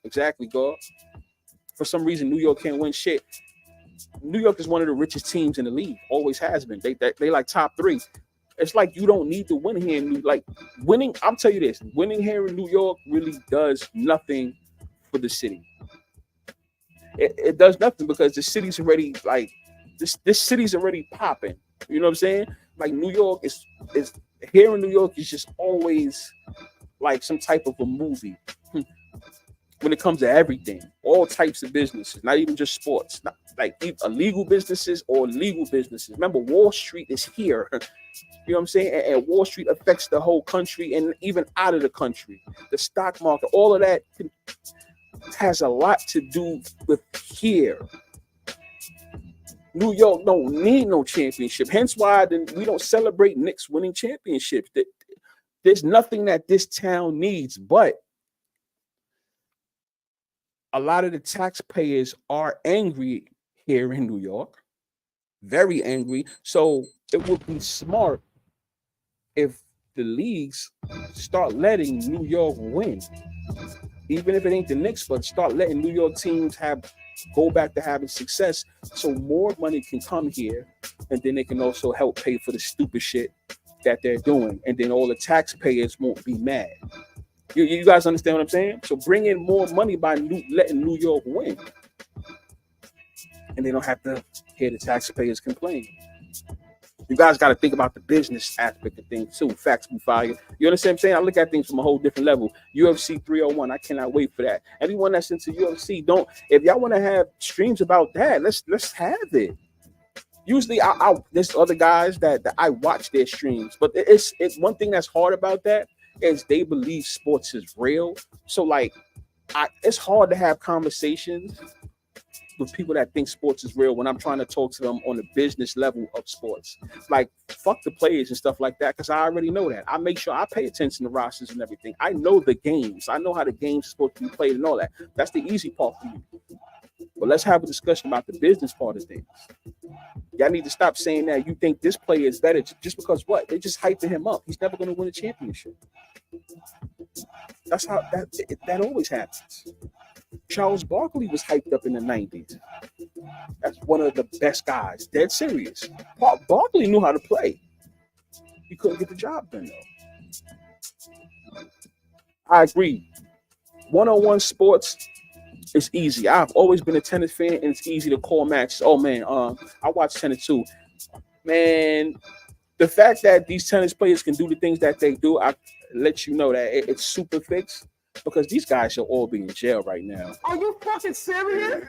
Exactly, God. For some reason, New York can't win shit. New York is one of the richest teams in the league. Always has been. They like top 3. It's like you don't need to win here. Winning, I'll tell you this, winning here in New York really does nothing for the city. It does nothing because the city's already like this city's already popping. You know what I'm saying? Like New York is here in New York is just always like some type of a movie when it comes to everything, all types of businesses, not even just sports, not like illegal businesses or legal businesses. Remember, Wall Street is here. You know what I'm saying? And Wall Street affects the whole country and even out of the country. The stock market, all of that has a lot to do with here. New York don't need no championship. Hence why we don't celebrate Knicks winning championships. There's nothing that this town needs but a lot of the taxpayers are angry here in New York, very angry. So it would be smart if the leagues start letting New York win, even if it ain't the Knicks, but start letting New York teams go back to having success, so more money can come here, and then they can also help pay for the stupid shit that they're doing, and then all the taxpayers won't be mad. You guys understand what I'm saying? So bring in more money by letting New York win, and they don't have to hear the taxpayers complain. You guys got to think about the business aspect of things too. Facts be fire. You understand what I'm saying? I look at things from a whole different level. UFC 301, I cannot wait for that. Everyone that's into UFC, if y'all want to have streams about that, let's have it. Usually, there's other guys that I watch their streams, but it's one thing that's hard about that is they believe sports is real. So like, it's hard to have conversations with people that think sports is real when I'm trying to talk to them on the business level of sports. Like, fuck the players and stuff like that, because I already know that. I make sure I pay attention to rosters and everything. I know the games. I know how the games are supposed to be played and all that. That's the easy part for you. But let's have a discussion about the business part of things. Y'all need to stop saying that you think this player is better just because what? They just hyping him up. He's never going to win a championship. That's how that always happens. Charles Barkley was hyped up in the 90s. That's one of the best guys. Dead serious. Barkley knew how to play. He couldn't get the job done, though. I agree. One-on-one sports is easy. I've always been a tennis fan, and it's easy to call matches. Oh, man, I watch tennis, too. Man, the fact that these tennis players can do the things that they do, I let you know that it's super fixed. Because these guys should all be in jail right now. Are you fucking serious?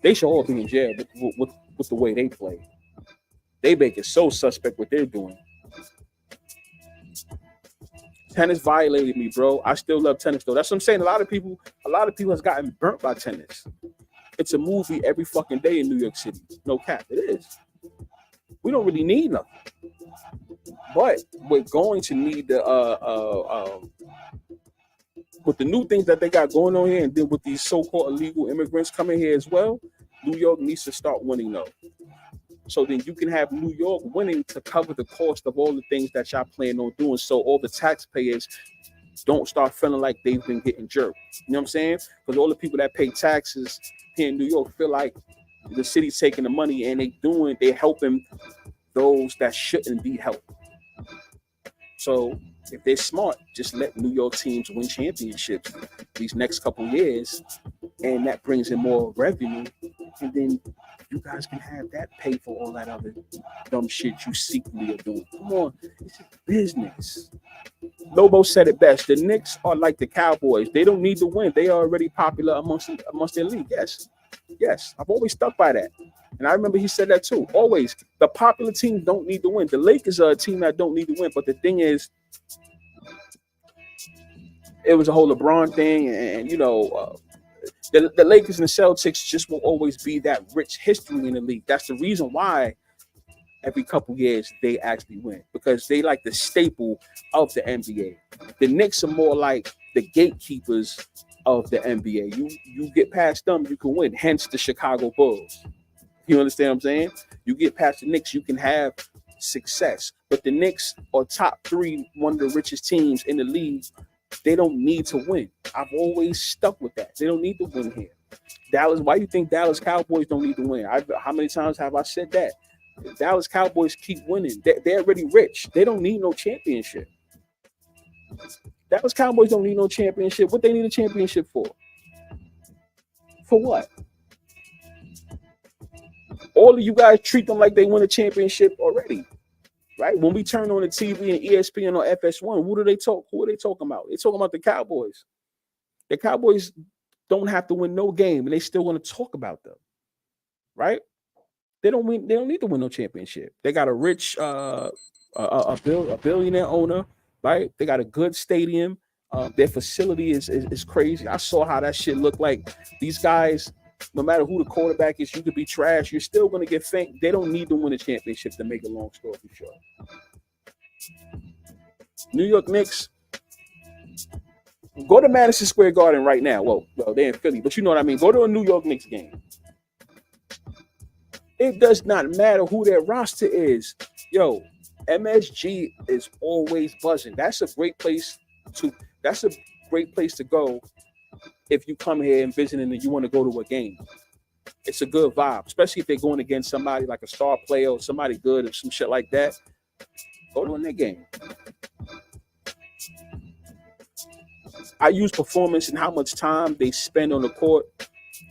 They should all be in jail with the way they play. They make it so suspect what they're doing. Tennis violated me, bro. I still love tennis, though. That's what I'm saying. A lot of people has gotten burnt by tennis. It's a movie every fucking day in New York City. No cap. It is. We don't really need nothing. But we're going to need with the new things that they got going on here, and then with these so-called illegal immigrants coming here as well, New York needs to start winning though. So then you can have New York winning to cover the cost of all the things that y'all plan on doing, so all the taxpayers don't start feeling like they've been getting jerked. You know what I'm saying? Because all the people that pay taxes here in New York feel like the city's taking the money and they're helping those that shouldn't be helped. So if they're smart, just let New York teams win championships these next couple years, and that brings in more revenue, and then you guys can have that pay for all that other dumb shit you secretly are doing. Come on, it's a business. Lobo said it best. The Knicks are like the Cowboys. They don't need to win. They are already popular amongst their league. Yes, I've always stuck by that. And I remember he said that too. Always. The popular teams don't need to win. The Lakers are a team that don't need to win. But the thing is, it was a whole LeBron thing. And the Lakers and the Celtics just will always be that rich history in the league. That's the reason why every couple years they actually win. Because they like the staple of the NBA. The Knicks are more like the gatekeepers of the NBA. You get past them, you can win. Hence the Chicago Bulls. You understand what I'm saying? You get past the Knicks, you can have success. But the Knicks are top 3, one of the richest teams in the league. They don't need to win. I've always stuck with that. They don't need to win here. Dallas, why do you think Dallas Cowboys don't need to win? How many times have I said that? The Dallas Cowboys keep winning. They're already rich. They don't need no championship. Dallas Cowboys don't need no championship. What they need a championship for? For what? All of you guys treat them like they won a championship already, right? When we turn on the TV and ESPN or FS1, who are they talking about? They're talking about the Cowboys. The Cowboys don't have to win no game, and they still want to talk about them, right? They don't need to win no championship. They got a rich, a billionaire owner, right? They got a good stadium. Their facility is crazy. I saw how that shit looked like. These guys, no matter who the quarterback is, you could be trash. You're still going to get fanked. They don't need to win a championship to make a long story short. New York Knicks, Go to Madison Square Garden right now. Well, they're in Philly, but you know what I mean. Go to a New York Knicks game. It does not matter who their roster is. Yo, MSG is always buzzing. That's a great place to. That's a great place to go if you come here and visiting and you want to go to a game. It's a good vibe, especially if they're going against somebody like a star player or somebody good or some shit like that. Go to a Knicks game. I use performance and how much time they spend on the court.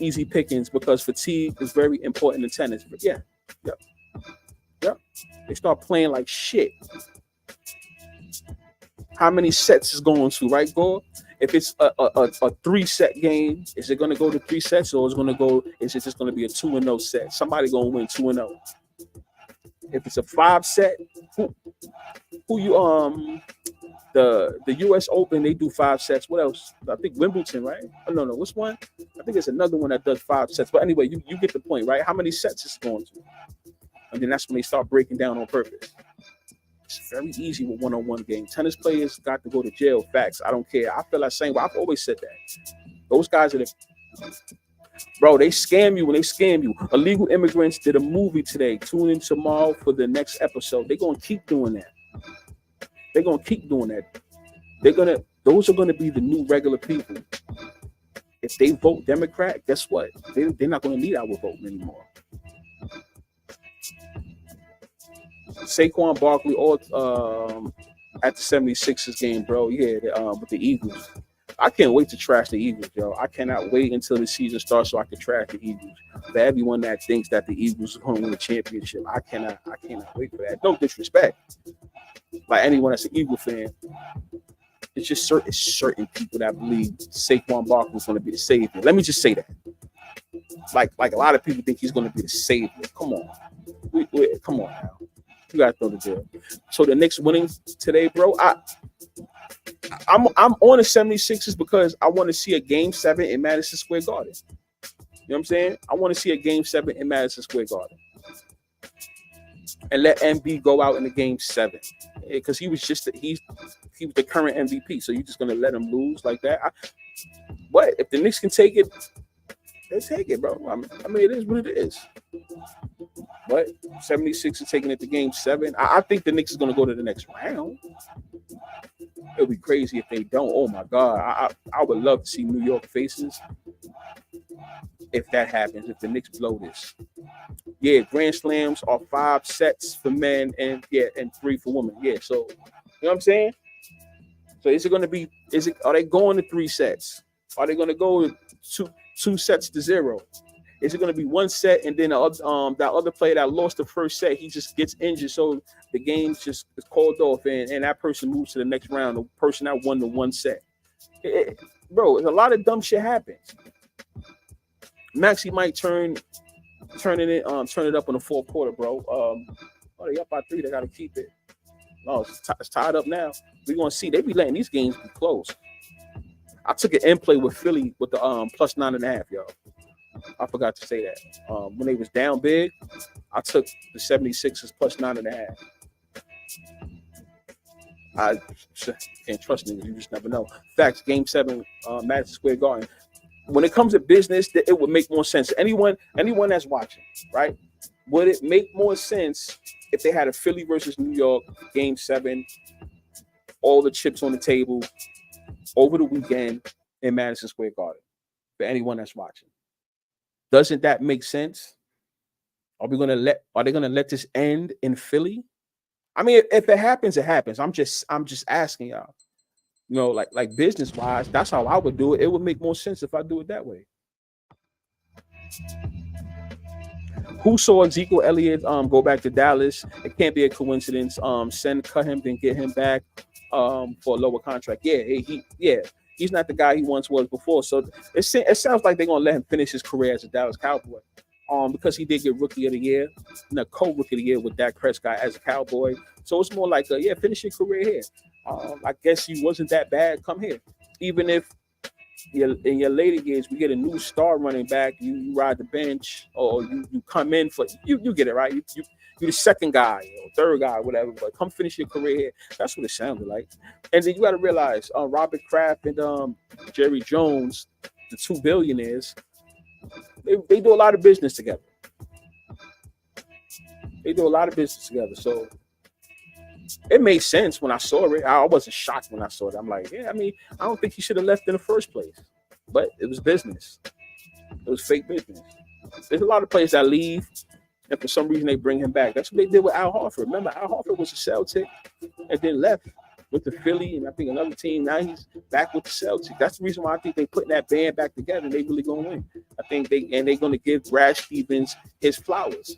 Easy pickings because fatigue is very important in tennis. But yeah, they start playing like shit. How many sets is going to, right, Gore? If it's a 3-set game, is it going to go to 3 sets or is it just going to be a 2-0 set? Somebody going to win 2-0. If it's a 5-set, who you the US Open, they do 5 sets. What else? I think Wimbledon, right? Oh, no, what's one? I think it's another one that does 5 sets. But anyway, you get the point, right? How many sets is going to? And then that's when they start breaking down on purpose. It's very easy with one-on-one games. Tennis players got to go to jail. Facts. I don't care. I feel that same way. I've always said that. Those guys are they scam you when they scam you. Illegal Immigrants did a movie today. Tune in tomorrow for the next episode. They're going to keep doing that. They're going to keep doing that. Those are going to be the new regular people. If they vote Democrat, guess what? They're not going to need our vote anymore. Saquon Barkley at the 76ers game, bro. Yeah, with the Eagles. I can't wait to trash the Eagles, yo. I cannot wait until the season starts so I can trash the Eagles. For everyone that thinks that the Eagles are going to win the championship, I cannot wait for that. No disrespect. Like anyone that's an Eagle fan, it's just certain people that believe Saquon Barkley is going to be the savior. Let me just say that. Like a lot of people think he's going to be the savior. Come on. Come on now. You got to throw the deal. So the Knicks winning today, bro. I'm on the 76ers because I want to see a game 7 in Madison Square Garden. You know what I'm saying? I want to see a game 7 in Madison Square Garden. And let MB go out in the game 7. Because he was the current MVP. So you're just gonna let him lose like that? What? If the Knicks can take it, they take it, bro. I mean, it is what it is. What? 76 is taking it to game 7. I think the Knicks is gonna go to the next round. It'll be crazy if they don't. Oh my God. I would love to see New York faces if that happens, if the Knicks blow this. Yeah, Grand Slams are 5 sets for men and 3 for women. Yeah, so you know what I'm saying? So are they going to 3 sets? Are they going to go 2 sets to 0? Is it going to be 1 set and then that other player that lost the first set, he just gets injured, so the game just is called off and that person moves to the next round, the person that won the 1 set? Bro, a lot of dumb shit happens. Maxey might turn it up in the 4th quarter, bro. They up by 3. They got to keep it. No, it's tied up now. We're going to see. They be letting these games be close. I took an in play with Philly with the plus 9.5, y'all. I forgot to say that. When they was down big, I took the 76ers plus 9.5. I can't trust niggas. You just never know. Facts, game 7, Madison Square Garden. When it comes to business, it would make more sense. Anyone that's watching, right? Would it make more sense if they had a Philly versus New York game 7, all the chips on the table over the weekend in Madison Square Garden? For anyone that's watching, doesn't that make sense? Are they gonna let this end in Philly? I mean, if it happens, it happens. I'm just asking y'all. You know, like business wise, that's how I would do it. It would make more sense if I do it that way. Who saw Ezekiel Elliott go back to Dallas? It can't be a coincidence. Cut him, then get him back for a lower contract. He's not the guy he once was before. So it sounds like they're gonna let him finish his career as a Dallas Cowboy. Because he did get Rookie of the Year, and a co-Rookie of the Year with Dak Prescott as a Cowboy. So it's more like, finish your career here. I guess he wasn't that bad. Come here. Even if in your later years, we get a new star running back, you ride the bench, or you come in for, you get it, right? You're the second guy, third guy, whatever. But come finish your career here. That's what it sounded like. And then you got to realize, Robert Kraft and Jerry Jones, the two billionaires, they do a lot of business together. They do a lot of business together. So it made sense when I saw it. I wasn't shocked when I saw it. I'm like, yeah, I mean, I don't think he should have left in the first place. But it was business. It was fake business. There's a lot of players that leave, and for some reason they bring him back. That's what they did with Al Horford. Remember, Al Horford was a Celtic and then left with the Philly and I think another team. Now he's back with the Celtics. That's the reason why I think they putting that band back together and they really gonna win. I think they're gonna give Brad Stevens his flowers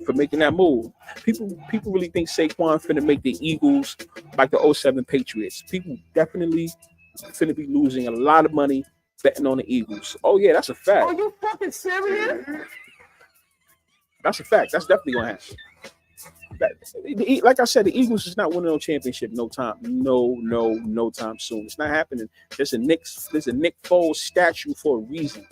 for making that move. People really think Saquon finna make the Eagles like the 07 Patriots. People definitely finna be losing a lot of money betting on the Eagles. Oh yeah, that's a fact. Are you fucking serious? That's a fact. That's definitely gonna happen. Like I said, the Eagles is not winning no championship no time soon. It's not happening. There's a Nick Foles statue for a reason.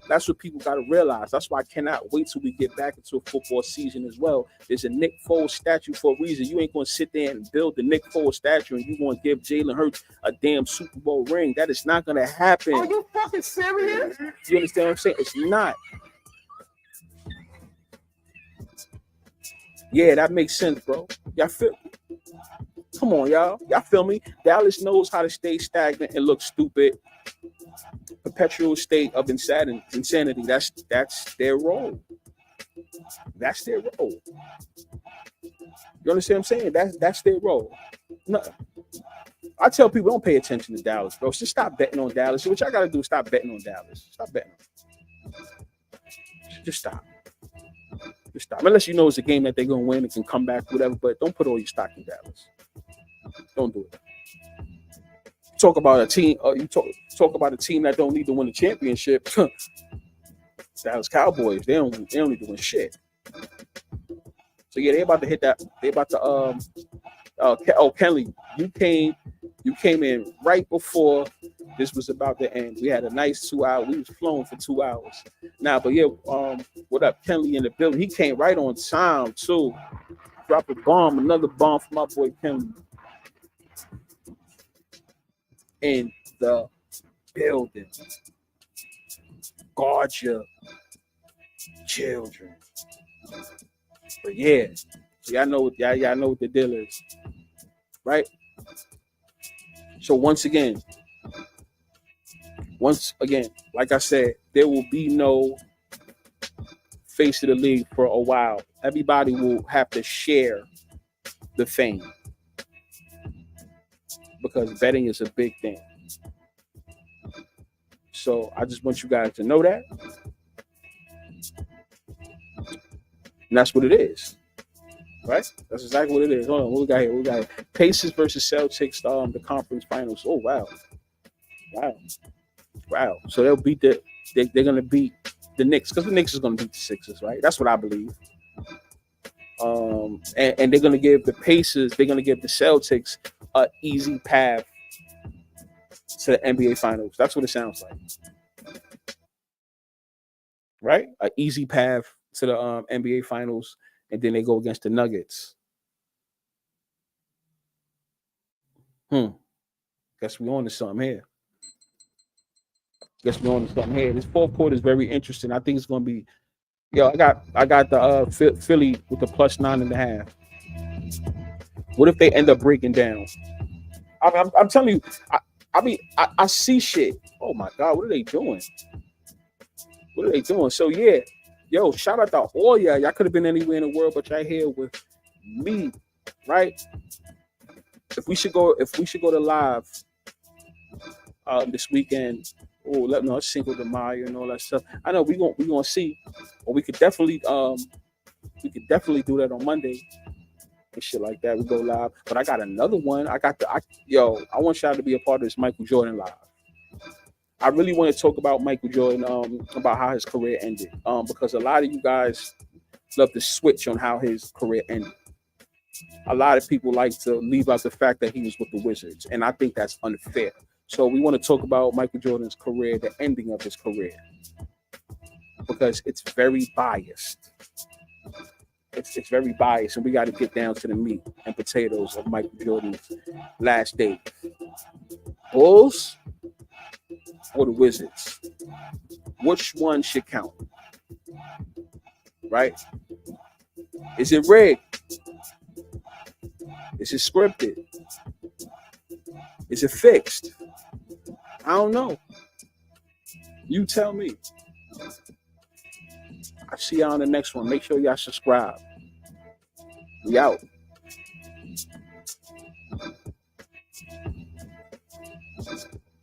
That's what people got to realize. That's why I cannot wait till we get back into a football season as well. There's a Nick Foles statue for a reason. You ain't going to sit there and build the Nick Foles statue and you going to give Jalen Hurts a damn Super Bowl ring. That is not going to happen. Are you fucking serious? You understand what I'm saying? It's not. Yeah, that makes sense, bro. Y'all feel? Come on, y'all. Y'all feel me? Dallas knows how to stay stagnant and look stupid. Perpetual state of insanity. That's their role. That's their role. You understand what I'm saying? That's their role. No, I tell people don't pay attention to Dallas, bro. Just stop betting on Dallas. What y'all gotta do is stop betting on Dallas. Stop betting. Just stop. Just stop. Unless you know it's a game that they're gonna win and can come back, whatever. But don't put all your stock in Dallas. Don't do it. Talk about a team. You talk about a team that don't need to win a championship. Dallas Cowboys. They don't need to win shit. So yeah, they about to hit that. They about to. Kelly, you came in right before this was about to end. We had a nice 2 hours. We was flowing for 2 hours. Now, but yeah, what up, Kenley in the building? He came right on time too. Drop a bomb, another bomb for my boy Kenley. In the building. Guard your children. But yeah, so y'all know what the deal is, right? So once again, like I said, there will be no face of the league for a while. Everybody will have to share the fame because betting is a big thing. So I just want you guys to know that. And that's what it is. Right? That's exactly what it is. Hold on, what we got here? Pacers versus Celtics, the conference finals. Oh wow. So they'll beat they're gonna beat the Knicks because the Knicks is gonna beat the Sixers, right? That's what I believe. And they're gonna give the Celtics an easy path to the NBA finals. That's what it sounds like. Right? An easy path to the NBA finals, and then they go against the Nuggets. Guess we on to something here. This fourth quarter is very interesting. I think it's going to be. I got the Philly with the plus 9.5. What if they end up breaking down? I'm telling you, I see shit. Oh my God, what are they doing? So yeah, shout out to all y'all. Y'all could have been anywhere in the world, but y'all here with me, right? If we should go to live this weekend. Oh, it's Cinco de Mayo and all that stuff. I know we gonna see, or we could definitely do that on Monday and shit like that. We go live, but I got another one. I want y'all to be a part of this Michael Jordan live. I really want to talk about Michael Jordan, about how his career ended, because a lot of you guys love to switch on how his career ended. A lot of people like to leave out the fact that he was with the Wizards, and I think that's unfair. So we want to talk about Michael Jordan's career, the ending of his career. because it's very biased. It's very biased, and we got to get down to the meat and potatoes of Michael Jordan's last day. Bulls or the Wizards? Which one should count? Right? Is it rigged? Is it scripted? Is it fixed? I don't know. You tell me. I'll see y'all on the next one. Make sure y'all subscribe. We out.